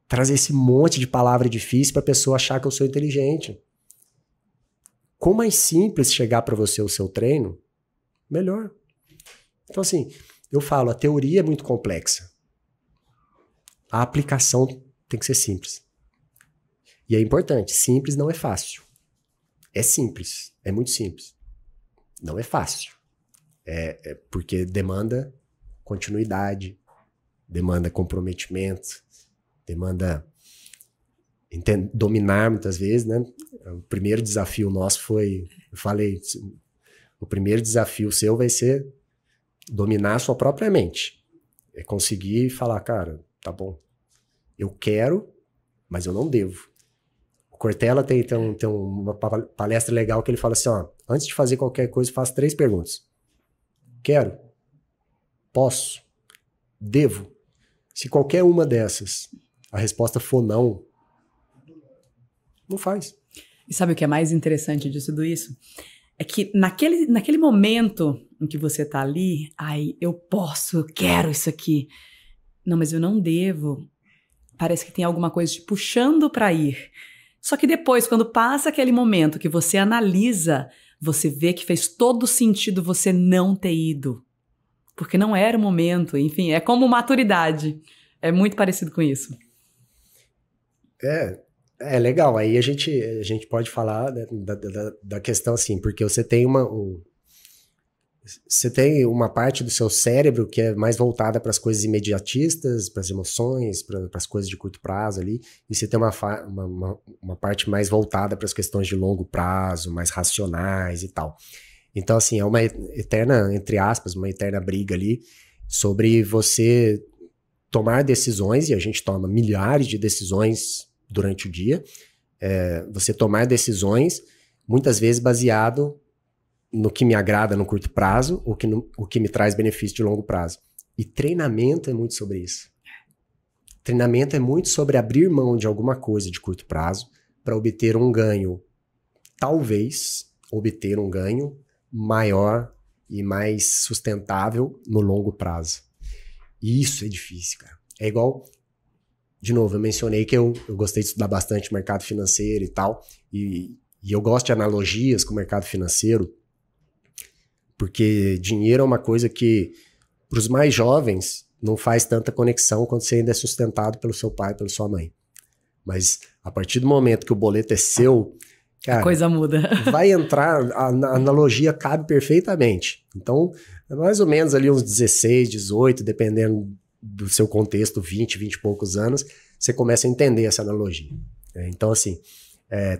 trazer esse monte de palavra difícil para a pessoa achar que eu sou inteligente. Quanto mais simples chegar para você o seu treino, melhor. Então, assim, eu falo, a teoria é muito complexa. a aplicação tem que ser simples. E é importante, simples não é fácil. É simples, é muito simples. Não é fácil. É porque demanda continuidade, demanda comprometimento, demanda dominar muitas vezes, né? O primeiro desafio nosso foi, eu falei, o primeiro desafio seu vai ser dominar a sua própria mente. É conseguir falar, cara, tá bom, eu quero, mas eu não devo. O Cortella tem uma palestra legal que ele fala assim, ó, antes de fazer qualquer coisa, faça 3 perguntas. Quero? Posso? Devo? Se qualquer uma dessas, a resposta for não, não faz. E sabe o que é mais interessante disso tudo isso? É que naquele momento em que você tá ali, ai, eu posso, eu quero isso aqui. Não, mas eu não devo. Parece que tem alguma coisa te puxando para ir. Só que depois, quando passa aquele momento que você analisa, você vê que fez todo sentido você não ter ido. Porque não era o momento. Enfim, é como maturidade. É muito parecido com isso. É legal. Aí a gente pode falar da questão assim, porque você tem você tem uma parte do seu cérebro que é mais voltada para as coisas imediatistas, para as emoções, para as coisas de curto prazo ali, e você tem uma parte mais voltada para as questões de longo prazo, mais racionais e tal. Então, assim, é uma eterna, entre aspas, uma eterna briga ali sobre você tomar decisões, e a gente toma milhares de decisões durante o dia, você tomar decisões, muitas vezes baseado no que me agrada no curto prazo, o que me traz benefício de longo prazo. E treinamento é muito sobre isso. Treinamento é muito sobre abrir mão de alguma coisa de curto prazo para obter um ganho, talvez obter um ganho maior e mais sustentável no longo prazo. E isso é difícil, cara. É igual, de novo, eu mencionei que eu gostei de estudar bastante mercado financeiro e tal, e eu gosto de analogias com o mercado financeiro, porque dinheiro é uma coisa que, para os mais jovens, não faz tanta conexão quando você ainda é sustentado pelo seu pai, pela sua mãe. Mas a partir do momento que o boleto é seu, cara, a coisa muda. Vai entrar, a analogia cabe perfeitamente. Então, é mais ou menos ali uns 16, 18, dependendo do seu contexto, 20 e poucos anos, você começa a entender essa analogia. Então, assim,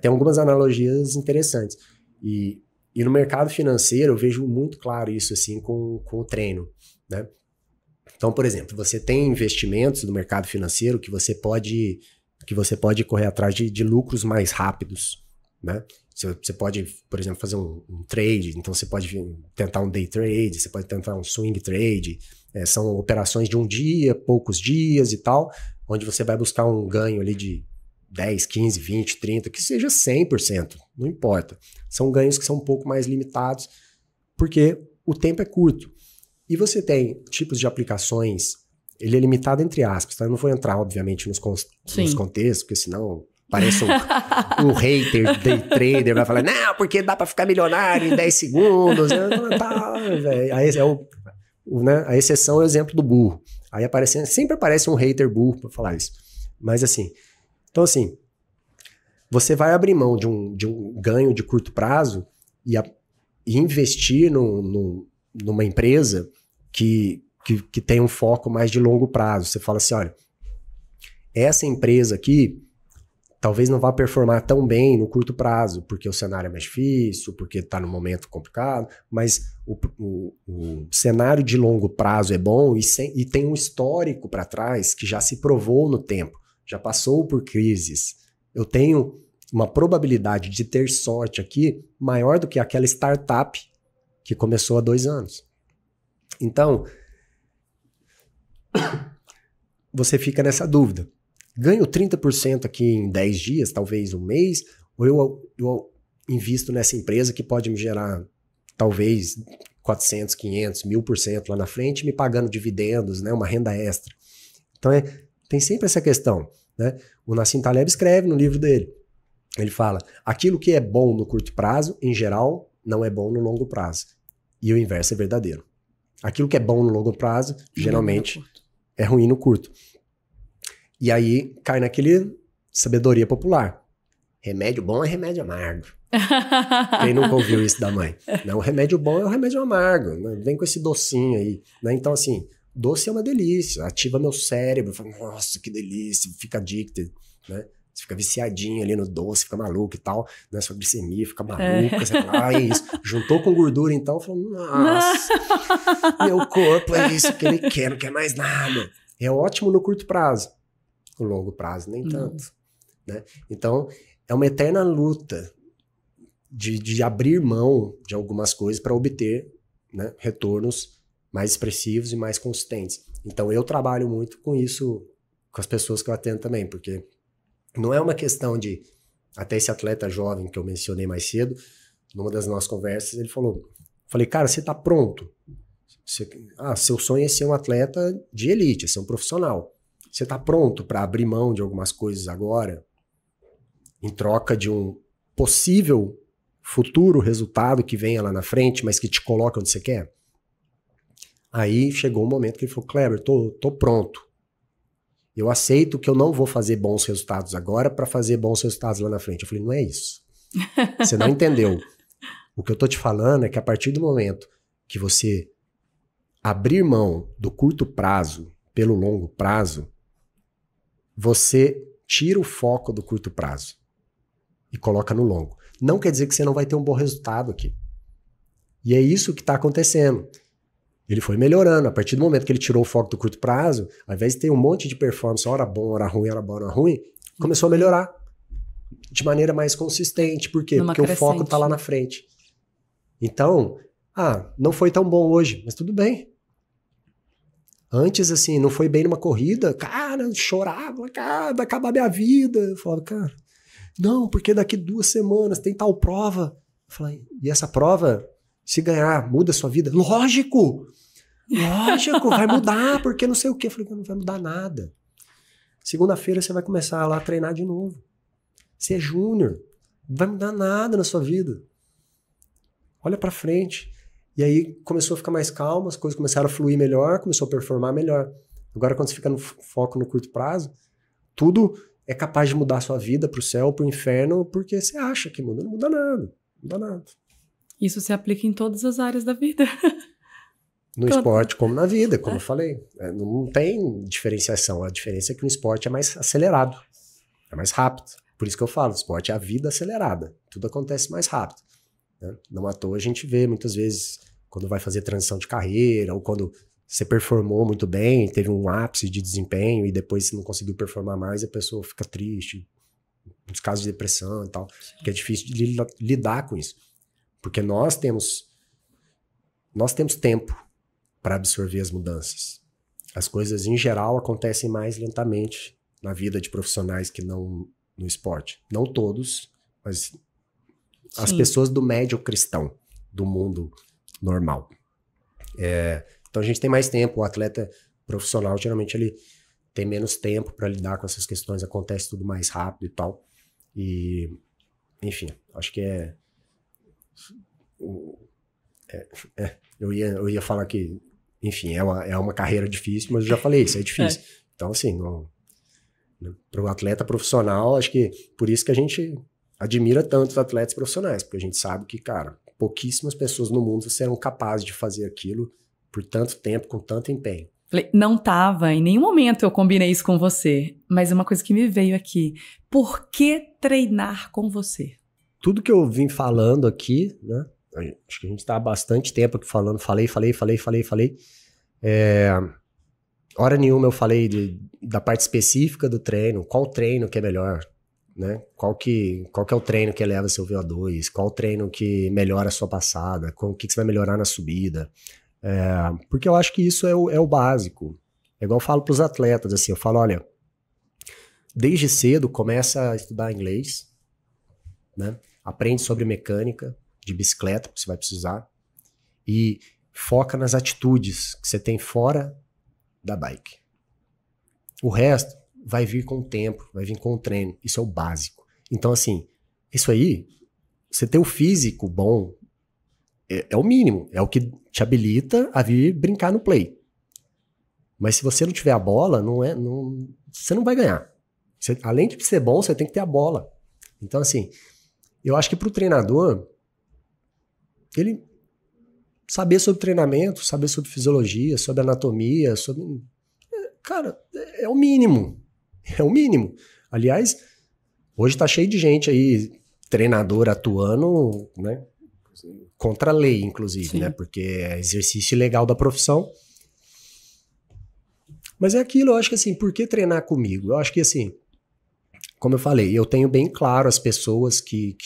tem algumas analogias interessantes. E no mercado financeiro eu vejo muito claro isso assim com o treino, né? Então, por exemplo, você tem investimentos no mercado financeiro que você pode correr atrás de lucros mais rápidos, né? Você pode, por exemplo, fazer um trade, então você pode tentar um day trade, você pode tentar um swing trade, são operações de um dia, poucos dias e tal, onde você vai buscar um ganho ali de 10, 15, 20, 30, que seja 100%, não importa. São ganhos que são um pouco mais limitados, porque o tempo é curto. E você tem tipos de aplicações, ele é limitado entre aspas, tá? Eu não vou entrar, obviamente, nos contextos, porque senão parece um hater, day trader, vai falar, não, porque dá pra ficar milionário em 10 segundos. Tá, aí né? A exceção é o exemplo do burro. Aí sempre aparece um hater burro pra falar isso. Mas assim, então assim, você vai abrir mão de um ganho de curto prazo e investir numa empresa que tem um foco mais de longo prazo. Você fala assim, olha, essa empresa aqui talvez não vá performar tão bem no curto prazo, porque o cenário é mais difícil, porque está num momento complicado, mas o cenário de longo prazo é bom e tem um histórico para trás que já se provou no tempo, já passou por crises. Eu tenho uma probabilidade de ter sorte aqui maior do que aquela startup que começou há 2 anos. Então, você fica nessa dúvida. Ganho 30% aqui em 10 dias, talvez um mês, ou eu invisto nessa empresa que pode me gerar talvez 400, 500, 1000% lá na frente, me pagando dividendos, né, uma renda extra. Então, tem sempre essa questão, né? O Nassim Taleb escreve no livro dele. Ele fala, aquilo que é bom no curto prazo, em geral, não é bom no longo prazo. E o inverso é verdadeiro. Aquilo que é bom no longo prazo, geralmente, é ruim no curto. E aí cai naquele sabedoria popular. Remédio bom é remédio amargo. Quem nunca ouviu isso da mãe? Não, o remédio bom é o remédio amargo. Né? Vem com esse docinho aí. Né? Então, assim, doce é uma delícia. Ativa meu cérebro. Fala, nossa, que delícia. Fica addicted. Né? Você fica viciadinho ali no doce, fica maluco e tal. Né? Sua glicemia fica maluca. Você fala, é isso. Juntou com gordura, então, falou, nossa, meu corpo é isso que ele quer, não quer mais nada. É ótimo no curto prazo. No longo prazo, nem tanto. Né? Então, é uma eterna luta de abrir mão de algumas coisas para obter, né, retornos mais expressivos e mais consistentes. Então, eu trabalho muito com isso, com as pessoas que eu atendo também, porque não é uma questão de... Até esse atleta jovem que eu mencionei mais cedo, numa das nossas conversas, ele falei, cara, você tá pronto? Seu sonho é ser um atleta de elite, é ser um profissional. Você tá pronto para abrir mão de algumas coisas agora, em troca de um possível futuro resultado que venha lá na frente, mas que te coloca onde você quer? Aí chegou o momento que ele falou, Kleber, tô pronto. Eu aceito que eu não vou fazer bons resultados agora para fazer bons resultados lá na frente. Eu falei, não é isso. Você não entendeu. O que eu tô te falando é que a partir do momento que você abrir mão do curto prazo pelo longo prazo, você tira o foco do curto prazo e coloca no longo. Não quer dizer que você não vai ter um bom resultado aqui. E é isso que está acontecendo. Ele foi melhorando. A partir do momento que ele tirou o foco do curto prazo, ao invés de ter um monte de performance, hora bom, hora ruim, hora bom, hora ruim, começou a melhorar de maneira mais consistente. Por quê? Porque o foco está lá na frente. Então, não foi tão bom hoje, mas tudo bem. Antes, assim, não foi bem numa corrida, cara, eu chorava, cara, vai acabar minha vida. Eu falava, cara, não, porque daqui 2 semanas tem tal prova. Eu falei, e essa prova, se ganhar, muda a sua vida? Lógico, vai mudar, porque não sei o quê. Eu falei, não vai mudar nada. Segunda-feira você vai começar lá a treinar de novo. Você é júnior, não vai mudar nada na sua vida. Olha pra frente. E aí começou a ficar mais calmo, as coisas começaram a fluir melhor, começou a performar melhor. Agora, quando você fica no foco no curto prazo, tudo é capaz de mudar a sua vida pro céu, pro inferno, porque você acha que muda. Não muda nada. Não muda nada. Isso se aplica em todas as áreas da vida. No esporte como na vida, como eu falei. Não tem diferenciação. A diferença é que no esporte é mais acelerado. É mais rápido. Por isso que eu falo, o esporte é a vida acelerada. Tudo acontece mais rápido. Né? Não à toa a gente vê muitas vezes quando vai fazer transição de carreira ou quando você performou muito bem, teve um ápice de desempenho e depois você não conseguiu performar mais, a pessoa fica triste, muitos casos de depressão e tal, porque é difícil de lidar com isso. Porque nós temos tempo para absorver as mudanças. As coisas, em geral, acontecem mais lentamente na vida de profissionais que não no esporte. Não todos, mas as pessoas do médio cristão, do mundo normal. Então a gente tem mais tempo. O atleta profissional, geralmente, ele tem menos tempo para lidar com essas questões, acontece tudo mais rápido e tal. E, enfim, acho que eu ia falar que, enfim, é uma carreira difícil, mas eu já falei, isso é difícil. Então, assim, para o atleta profissional, acho que por isso que a gente admira tanto os atletas profissionais, porque a gente sabe que, cara, pouquíssimas pessoas no mundo serão capazes de fazer aquilo por tanto tempo, com tanto empenho. Não tava, em nenhum momento eu combinei isso com você, mas é uma coisa que me veio aqui. Por que treinar com você? Tudo que eu vim falando aqui, né? Acho que a gente está há bastante tempo aqui falando, falei. Hora nenhuma eu falei da parte específica do treino, qual treino que é melhor, né? Qual que é o treino que eleva seu VO2, qual o treino que melhora a sua passada, o que você vai melhorar na subida. Porque eu acho que isso é o básico. É igual eu falo para os atletas, assim, eu falo, olha, desde cedo começa a estudar inglês, né? Aprende sobre mecânica de bicicleta, que você vai precisar, e foca nas atitudes que você tem fora da bike. O resto vai vir com o tempo, vai vir com o treino. Isso é o básico. Então, assim, isso aí, você ter o físico bom é o mínimo, é o que te habilita a vir brincar no play. Mas se você não tiver a bola, você não vai ganhar. Além de ser bom, você tem que ter a bola. Então, assim, eu acho que pro treinador, ele saber sobre treinamento, saber sobre fisiologia, sobre anatomia, cara, é o mínimo. É o mínimo. Aliás, hoje tá cheio de gente aí, treinador atuando, né? Contra a lei, inclusive, Sim. né? Porque é exercício ilegal da profissão. Mas é aquilo, eu acho que assim, por que treinar comigo? Eu acho que assim, como eu falei, eu tenho bem claro as pessoas que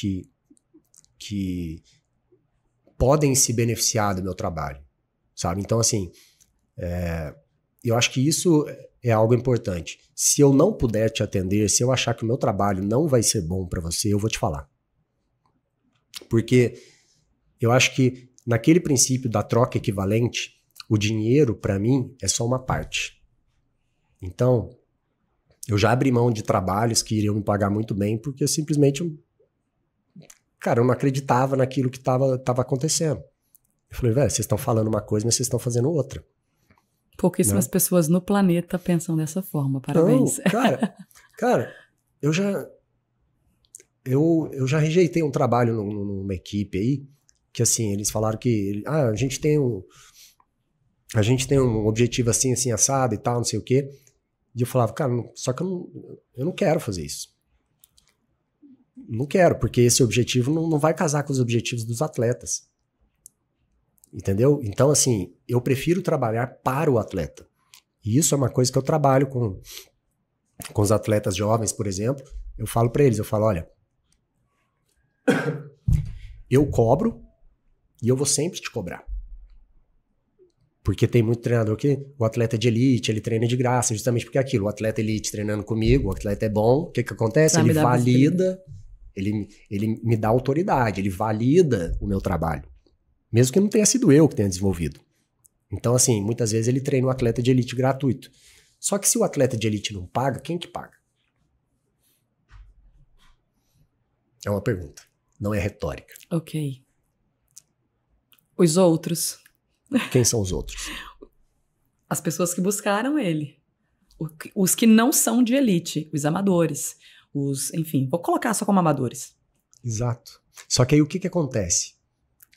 podem se beneficiar do meu trabalho, sabe? Então, assim, eu acho que isso é algo importante. Se eu não puder te atender, se eu achar que o meu trabalho não vai ser bom para você, eu vou te falar. Porque eu acho que naquele princípio da troca equivalente, o dinheiro, para mim, é só uma parte. Então, eu já abri mão de trabalhos que iriam me pagar muito bem, porque simplesmente, cara, eu não acreditava naquilo que estava acontecendo. Eu falei, velho, vocês estão falando uma coisa, mas vocês estão fazendo outra. Pouquíssimas pessoas no planeta pensam dessa forma, parabéns. Não, cara, eu já rejeitei um trabalho numa equipe aí, que assim, eles falaram que a gente tem um objetivo assim, assim, assado e tal, não sei o quê. E eu falava, cara, só que eu não quero fazer isso. Não quero, porque esse objetivo não vai casar com os objetivos dos atletas. Entendeu? Então, assim, eu prefiro trabalhar para o atleta. E isso é uma coisa que eu trabalho com os atletas jovens, por exemplo. Eu falo para eles, olha, eu cobro e eu vou sempre te cobrar. Porque tem muito treinador que o atleta de elite, ele treina de graça, justamente porque é aquilo, o atleta elite treinando comigo, o atleta é bom, o que acontece? Ele valida, ele me dá autoridade, ele valida o meu trabalho. Mesmo que não tenha sido eu que tenha desenvolvido. Então, assim, muitas vezes ele treina o atleta de elite gratuito. Só que se o atleta de elite não paga, quem que paga? É uma pergunta, não é retórica. Ok. Os outros. Quem são os outros? As pessoas que buscaram ele. Os que não são de elite, os amadores. Enfim, vou colocar só como amadores. Exato. Só que aí o que acontece?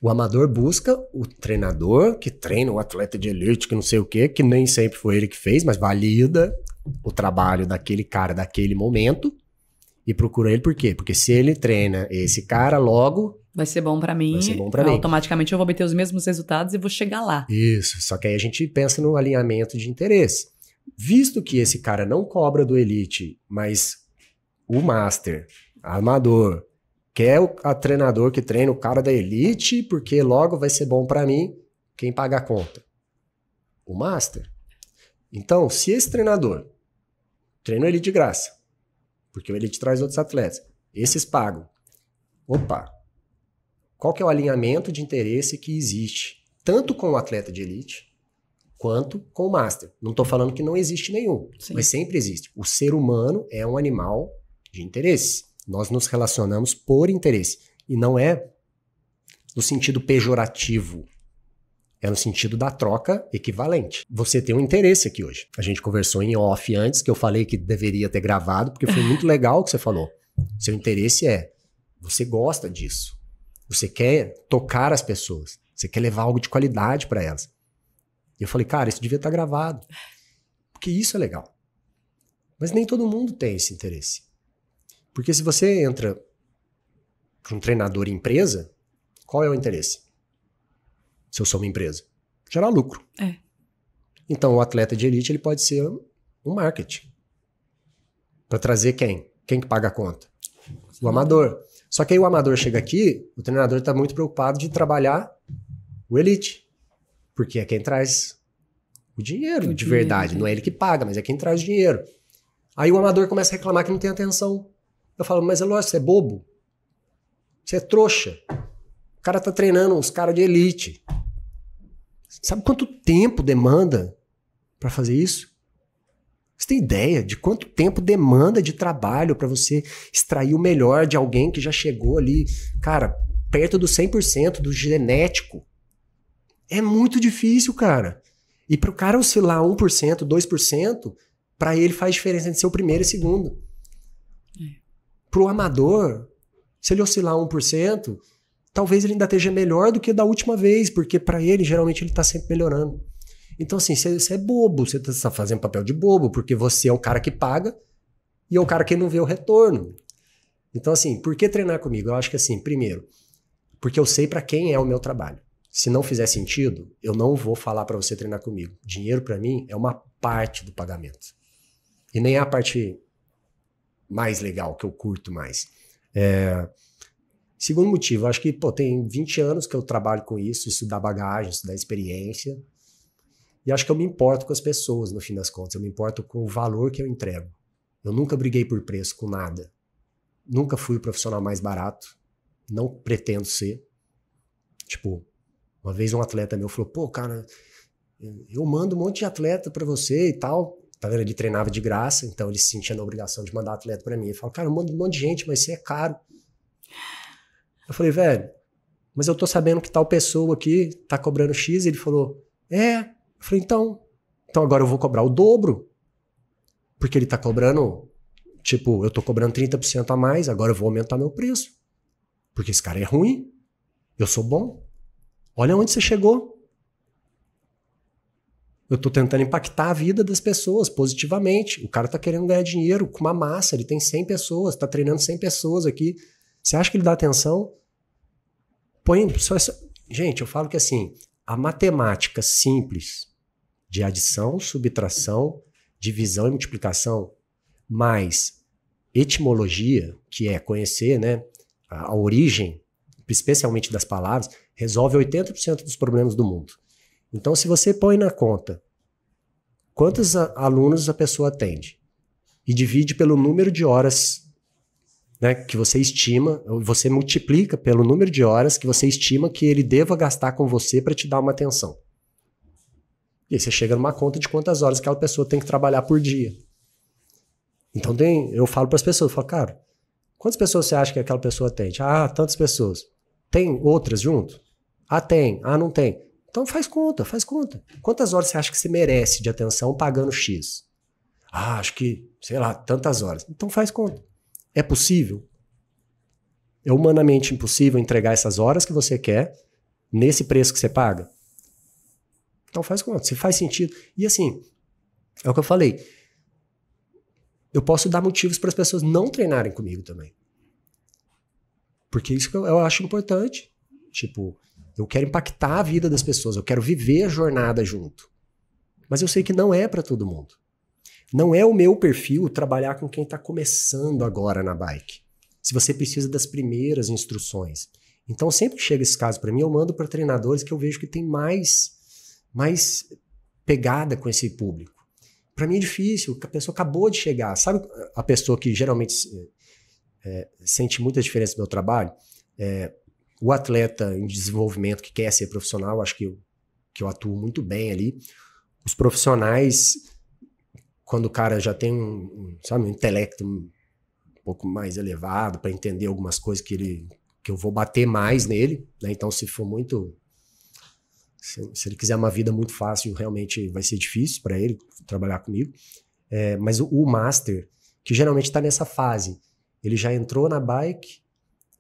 O amador busca o treinador que treina o atleta de elite, que não sei o quê, que nem sempre foi ele que fez, mas valida o trabalho daquele cara daquele momento e procura ele por quê? Porque se ele treina esse cara, logo vai ser bom pra mim. Vai ser bom pra mim. Automaticamente eu vou obter os mesmos resultados e vou chegar lá. Isso, só que aí a gente pensa no alinhamento de interesse. Visto que esse cara não cobra do elite, mas o master, amador, quer o treinador que treina o cara da elite, porque logo vai ser bom pra mim, quem paga a conta? O master. Então, se esse treinador treina o elite de graça, porque o elite traz outros atletas, esses pagam. Opa! Qual que é o alinhamento de interesse que existe, tanto com o atleta de elite, quanto com o master? Não estou falando que não existe nenhum, Sim. Mas sempre existe. O ser humano é um animal de interesse. Nós nos relacionamos por interesse. E não é no sentido pejorativo. É no sentido da troca equivalente. Você tem um interesse aqui hoje. A gente conversou em off antes, que eu falei que deveria ter gravado, porque foi muito legal o que você falou. Seu interesse você gosta disso. Você quer tocar as pessoas. Você quer levar algo de qualidade para elas. E eu falei, cara, isso devia estar gravado. Porque isso é legal. Mas nem todo mundo tem esse interesse. Porque se você entra para um treinador em empresa, qual é o interesse? Se eu sou uma empresa? Gerar lucro. É. Então, o atleta de elite ele pode ser um marketing. Para trazer quem? Quem que paga a conta? O amador. Só que aí o amador chega aqui, o treinador está muito preocupado de trabalhar o elite. Porque é quem traz o dinheiro de verdade. Não é ele que paga, mas é quem traz o dinheiro. Aí o amador começa a reclamar que não tem atenção. Eu falo, mas é lógico, você é bobo. Você é trouxa. O cara tá treinando uns caras de elite. Sabe quanto tempo demanda para fazer isso? Você tem ideia de quanto tempo demanda de trabalho para você extrair o melhor de alguém que já chegou ali, cara, perto do 100% do genético? É muito difícil, cara. E para o cara oscilar 1%, 2%, Para ele faz diferença entre ser o primeiro e o segundo. Pro amador, se ele oscilar 1%, talvez ele ainda esteja melhor do que da última vez, porque para ele, geralmente, ele tá sempre melhorando. Então, assim, você é bobo, você tá fazendo papel de bobo, porque você é o cara que paga e é o cara que não vê o retorno. Então, assim, por que treinar comigo? Eu acho que, assim, primeiro, porque eu sei para quem é o meu trabalho. Se não fizer sentido, eu não vou falar para você treinar comigo. Dinheiro, para mim, é uma parte do pagamento. E nem é a parte mais legal, que eu curto mais. Segundo motivo, acho que tem 20 anos que eu trabalho com isso dá bagagem, isso dá experiência. E acho que eu me importo com as pessoas, no fim das contas. Eu me importo com o valor que eu entrego. Eu nunca briguei por preço com nada. Nunca fui o profissional mais barato. Não pretendo ser. Tipo, uma vez um atleta meu falou, pô, cara, eu mando um monte de atleta pra você e tal. Tá vendo? Ele treinava de graça, então ele se sentia na obrigação de mandar atleta pra mim. Ele falou, cara, eu mando um monte de gente, mas você é caro. Eu falei, velho, mas eu tô sabendo que tal pessoa aqui tá cobrando X. Ele falou, Eu falei, então agora eu vou cobrar o dobro. Porque ele tá cobrando, tipo, eu tô cobrando 30% a mais, agora eu vou aumentar meu preço. Porque esse cara é ruim, eu sou bom. Olha onde você chegou. Eu tô tentando impactar a vida das pessoas positivamente. O cara tá querendo ganhar dinheiro com uma massa, ele tem 100 pessoas, tá treinando 100 pessoas aqui. Você acha que ele dá atenção? Gente, eu falo que assim, a matemática simples de adição, subtração, divisão e multiplicação, mais etimologia, que é conhecer, né, a origem, especialmente das palavras, resolve 80% dos problemas do mundo. Então, se você põe na conta quantos alunos a pessoa atende e divide pelo número de horas, né, que você estima, você multiplica pelo número de horas que você estima que ele deva gastar com você para te dar uma atenção. E aí você chega numa conta de quantas horas aquela pessoa tem que trabalhar por dia. Então eu falo para as pessoas, eu falo, cara, quantas pessoas você acha que aquela pessoa atende? Ah, tantas pessoas. Tem outras junto? Ah, tem. Ah, não tem. Então faz conta. Quantas horas você acha que você merece de atenção pagando X? Ah, acho que, sei lá, tantas horas. Então faz conta. É possível? É humanamente impossível entregar essas horas que você quer nesse preço que você paga? Então faz conta, se faz sentido. E assim, é o que eu falei. Eu posso dar motivos para as pessoas não treinarem comigo também. Porque isso que eu acho importante. Tipo, eu quero impactar a vida das pessoas, eu quero viver a jornada junto. Mas eu sei que não é para todo mundo. Não é o meu perfil trabalhar com quem está começando agora na bike. Se você precisa das primeiras instruções. Então, sempre que chega esse caso para mim, eu mando para treinadores que eu vejo que tem mais pegada com esse público. Para mim é difícil, a pessoa acabou de chegar. Sabe a pessoa que geralmente sente muita diferença no meu trabalho? O atleta em desenvolvimento que quer ser profissional, acho que eu atuo muito bem ali. Os profissionais, quando o cara já tem um intelecto um pouco mais elevado para entender algumas coisas que eu vou bater mais nele, né? Então, se for muito... Se ele quiser uma vida muito fácil, realmente vai ser difícil para ele trabalhar comigo. Mas o master, que geralmente está nessa fase, ele já entrou na bike,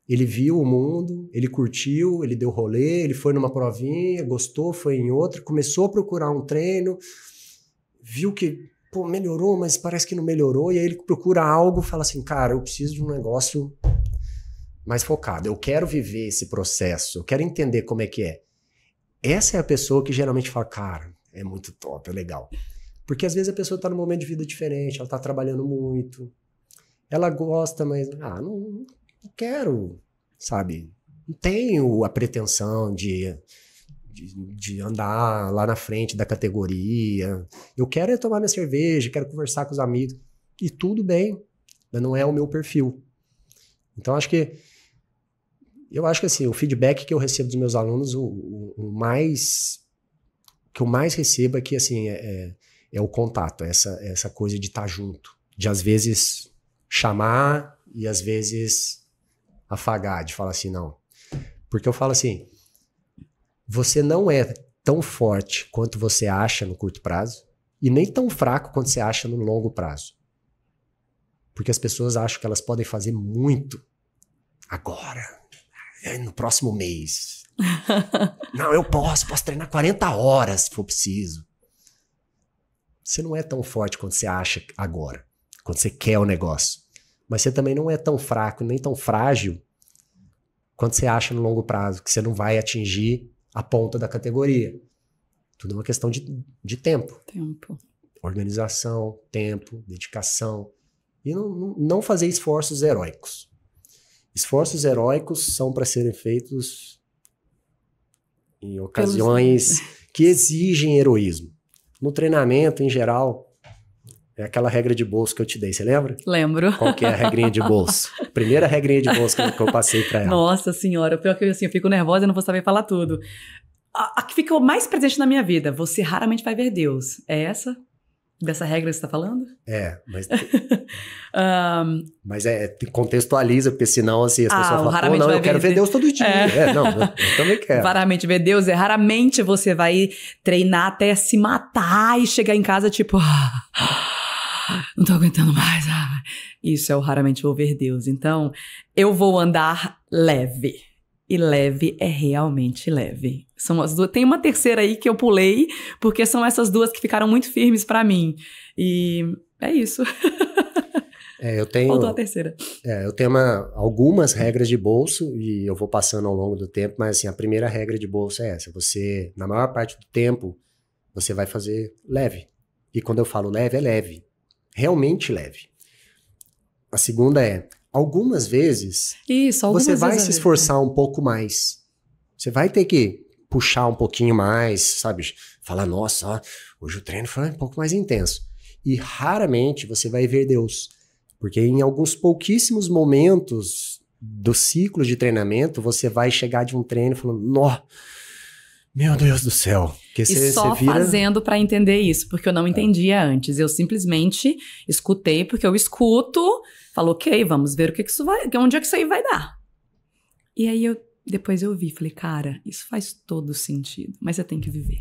ele viu o mundo, ele curtiu, ele deu rolê, ele foi numa provinha, gostou, foi em outra, começou a procurar um treino, viu que melhorou, mas parece que não melhorou, e aí ele procura algo e fala assim, cara, eu preciso de um negócio mais focado, eu quero viver esse processo, eu quero entender como é que é. Essa é a pessoa que geralmente fala, cara, é muito top, é legal. Porque às vezes a pessoa está num momento de vida diferente, ela está trabalhando muito, ela gosta, mas não quero, sabe? Não tenho a pretensão de andar lá na frente da categoria. Eu quero tomar minha cerveja, quero conversar com os amigos. E tudo bem, mas não é o meu perfil. Então eu acho que assim, o feedback que eu recebo dos meus alunos, o que eu mais recebo é que assim, é o contato, essa coisa de estar junto, de às vezes chamar e às vezes afagar, de falar assim, não. Porque eu falo assim, você não é tão forte quanto você acha no curto prazo, e nem tão fraco quanto você acha no longo prazo. Porque as pessoas acham que elas podem fazer muito agora, no próximo mês. Não, eu posso treinar 40 horas se for preciso. Você não é tão forte quanto você acha agora, quando você quer o negócio. Mas você também não é tão fraco, nem tão frágil quanto você acha no longo prazo, que você não vai atingir a ponta da categoria. Tudo é uma questão de tempo. Organização, tempo, dedicação. E não fazer esforços heróicos. Esforços heróicos são para serem feitos em ocasiões que exigem heroísmo. No treinamento, em geral, é aquela regra de bolso que eu te dei, você lembra? Lembro. Qual que é a regrinha de bolso? Primeira regrinha de bolso que eu passei para ela. Nossa senhora, pior que assim, eu fico nervosa e não vou saber falar tudo. A que ficou mais presente na minha vida, você raramente vai ver Deus. É essa? Dessa regra que você tá falando? Mas... mas contextualiza, porque senão assim, as pessoas falam, não, eu quero ver Deus todo dia. Não, eu também quero. Raramente ver Deus, raramente você vai treinar até se matar e chegar em casa tipo, não tô aguentando mais. Isso é o raramente vou ver Deus. Então, eu vou andar leve. E leve é realmente leve. São as duas. Tem uma terceira aí que eu pulei, porque são essas duas que ficaram muito firmes pra mim. E é isso. Faltou a terceira. Eu tenho algumas regras de bolso, e eu vou passando ao longo do tempo, mas assim, a primeira regra de bolso é essa. Você, na maior parte do tempo, você vai fazer leve. E quando eu falo leve, é leve. Realmente leve. A segunda é... Algumas vezes, você vai se esforçar um pouco mais. Você vai ter que puxar um pouquinho mais, sabe? Falar, nossa, hoje o treino foi um pouco mais intenso. E raramente você vai ver Deus. Porque em alguns pouquíssimos momentos do ciclo de treinamento, você vai chegar de um treino falando, meu Deus do céu. E só fazendo pra entender isso, porque eu não entendia antes. Eu simplesmente escutei, porque eu escuto, falo, ok, vamos ver onde é que isso aí vai dar. E aí depois eu vi, falei, cara, isso faz todo sentido, mas você tem que viver.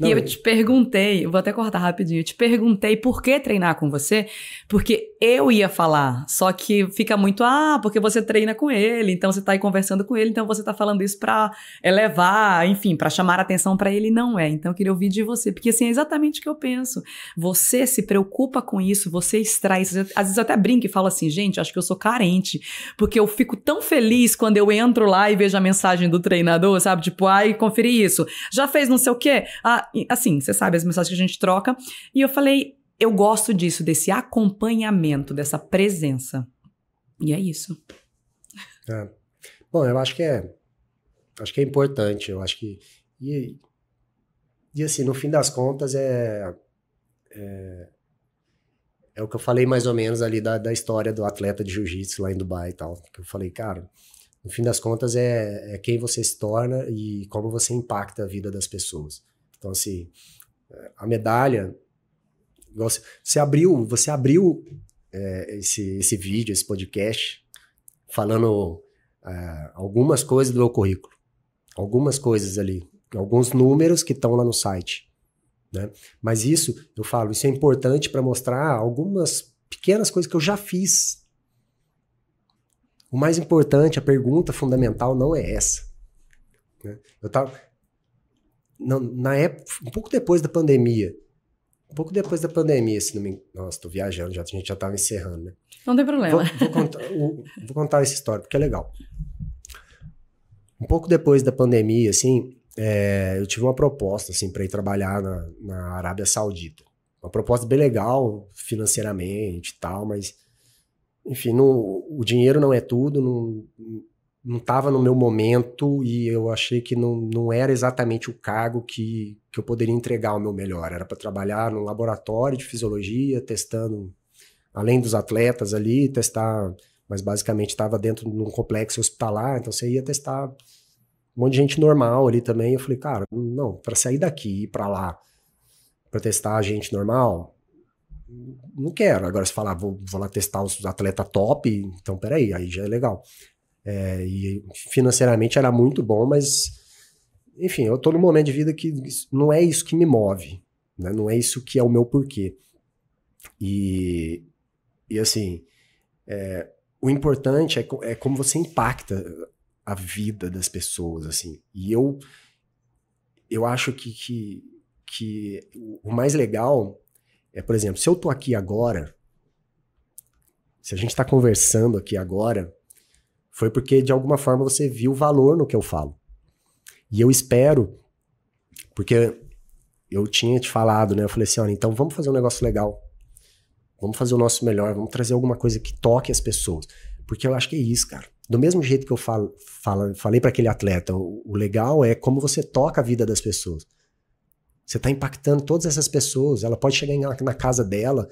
E eu te perguntei, eu vou até cortar rapidinho, eu te perguntei por que treinar com você, porque eu ia falar, só que fica muito, porque você treina com ele, então você tá aí conversando com ele, então você tá falando isso pra elevar, enfim, pra chamar a atenção pra ele, não é. Então eu queria ouvir de você, porque assim, é exatamente o que eu penso. Você se preocupa com isso, você extrai isso. Às vezes eu até brinco e falo assim, gente, acho que eu sou carente, porque eu fico tão feliz quando eu entro lá e vejo a mensagem do treinador, sabe? Tipo, conferi isso, já fez não sei o quê, assim, você sabe as mensagens que a gente troca. E eu falei, eu gosto disso, desse acompanhamento, dessa presença. E é isso. Bom, eu acho que é importante. Eu acho que... E assim, no fim das contas, é o que eu falei mais ou menos ali da história do atleta de jiu-jitsu lá em Dubai e tal. Que eu falei, cara, no fim das contas é quem você se torna e como você impacta a vida das pessoas. Então, assim, a medalha... Você abriu esse vídeo, esse podcast, falando algumas coisas do meu currículo. Algumas coisas ali. Alguns números que estão lá no site. Né? Mas isso é importante para mostrar algumas pequenas coisas que eu já fiz. O mais importante, a pergunta fundamental não é essa. Né? Eu tava... Na época, um pouco depois da pandemia, se não me engano. Nossa, tô viajando, a gente já tava encerrando, né? Não tem problema. Vou contar essa história, porque é legal. Um pouco depois da pandemia, assim, eu tive uma proposta, assim, para ir trabalhar na Arábia Saudita. Uma proposta bem legal, financeiramente e tal, mas, enfim, o dinheiro não é tudo, não estava no meu momento e eu achei que não era exatamente o cargo que eu poderia entregar o meu melhor. Era para trabalhar num laboratório de fisiologia, testando, além dos atletas ali, testar, mas basicamente estava dentro de um complexo hospitalar, então você ia testar um monte de gente normal ali também. Eu falei, cara, não, para sair daqui e ir para lá, para testar gente normal, não quero. Agora você falar, vou lá testar os atletas top, então peraí, aí já é legal. E financeiramente era muito bom, mas enfim, eu tô num momento de vida que não é isso que me move. né? Não é isso que é o meu porquê. E assim, o importante é como você impacta a vida das pessoas, assim. E eu acho que o mais legal é, por exemplo, se eu tô aqui agora, se a gente tá conversando aqui agora, foi porque de alguma forma você viu valor no que eu falo. E eu espero, porque eu tinha te falado, né? Eu falei assim, olha, então vamos fazer um negócio legal. Vamos fazer o nosso melhor, vamos trazer alguma coisa que toque as pessoas. Porque eu acho que é isso, cara. Do mesmo jeito que eu falei para aquele atleta, o legal é como você toca a vida das pessoas. Você tá impactando todas essas pessoas. Ela pode chegar na casa dela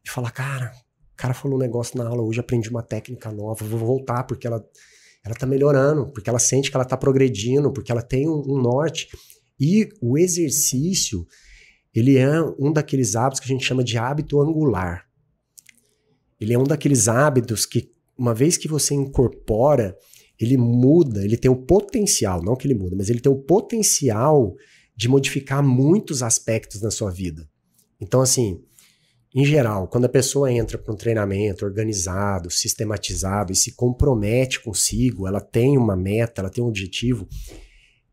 e falar, cara, o cara falou um negócio na aula, hoje aprendi uma técnica nova, vou voltar, porque ela tá melhorando, porque ela sente que ela tá progredindo, porque ela tem um norte. E o exercício, ele é um daqueles hábitos que a gente chama de hábito angular. Ele é um daqueles hábitos que, uma vez que você incorpora, ele muda, ele tem o potencial, não que ele muda, mas ele tem o potencial de modificar muitos aspectos na sua vida. Então, assim, em geral, quando a pessoa entra para um treinamento organizado, sistematizado e se compromete consigo, ela tem uma meta, ela tem um objetivo,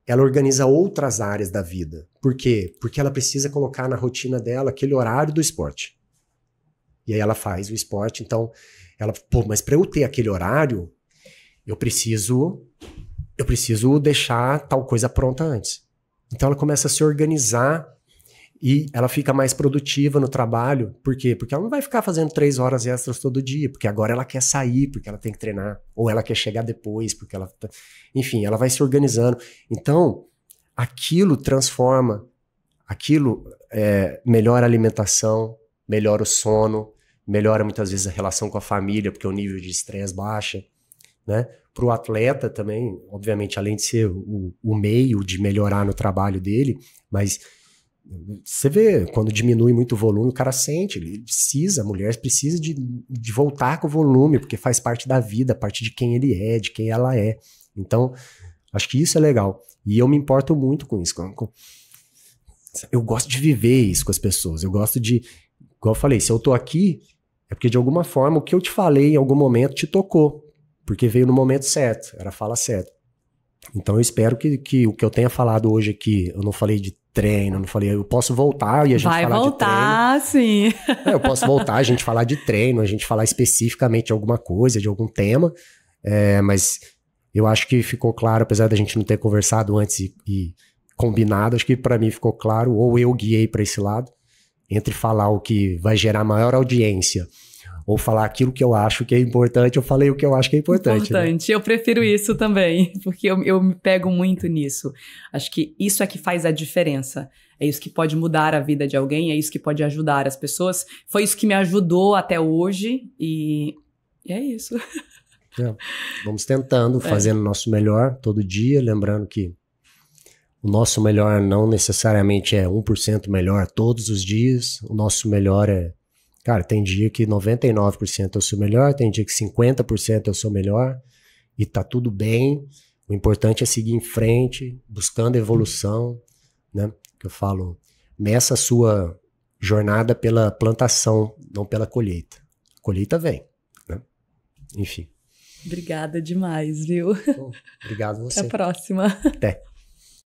ela organiza outras áreas da vida. Por quê? Porque ela precisa colocar na rotina dela aquele horário do esporte. E aí ela faz o esporte, então ela, mas para eu ter aquele horário, eu preciso deixar tal coisa pronta antes. Então ela começa a se organizar e ela fica mais produtiva no trabalho. Por quê? Porque ela não vai ficar fazendo 3 horas extras todo dia, porque agora ela quer sair, porque ela tem que treinar, ou ela quer chegar depois, porque ela... Enfim, ela vai se organizando. Então, aquilo transforma, aquilo melhora a alimentação, melhora o sono, melhora muitas vezes a relação com a família, porque o nível de estresse baixa, né? Para o atleta também, obviamente, além de ser o meio de melhorar no trabalho dele, mas você vê, quando diminui muito o volume, o cara sente, ele precisa, a mulher precisa de voltar com o volume, porque faz parte da vida, parte de quem ele é, de quem ela é. Então, acho que isso é legal. E eu me importo muito com isso. Eu gosto de viver isso com as pessoas. Eu gosto de, igual eu falei, se eu tô aqui, é porque de alguma forma o que eu te falei em algum momento te tocou. Porque veio no momento certo, era a fala certa. Então eu espero que o que eu tenha falado hoje aqui, eu não falei de treino, eu não falei, eu posso voltar e a gente falar de treino. Vai voltar, sim. Eu posso voltar, a gente falar de treino, a gente falar especificamente de alguma coisa, de algum tema, mas eu acho que ficou claro, apesar da gente não ter conversado antes e combinado, acho que para mim ficou claro, ou eu guiei para esse lado, entre falar o que vai gerar maior audiência ou falar aquilo que eu acho que é importante, eu falei o que eu acho que é importante. Importante, né? Eu prefiro isso também, porque eu me pego muito nisso. Acho que isso é que faz a diferença. É isso que pode mudar a vida de alguém, é isso que pode ajudar as pessoas. Foi isso que me ajudou até hoje e é isso. Vamos tentando, fazendo o nosso melhor todo dia, lembrando que o nosso melhor não necessariamente é 1% melhor todos os dias, o nosso melhor é... Cara, tem dia que 99% eu sou melhor, tem dia que 50% eu sou melhor, e tá tudo bem. O importante é seguir em frente, buscando evolução, né? Que eu falo, meça a sua jornada pela plantação, não pela colheita. A colheita vem, né? Enfim. Obrigada demais, viu? Bom, obrigado a você. Até a próxima. Até.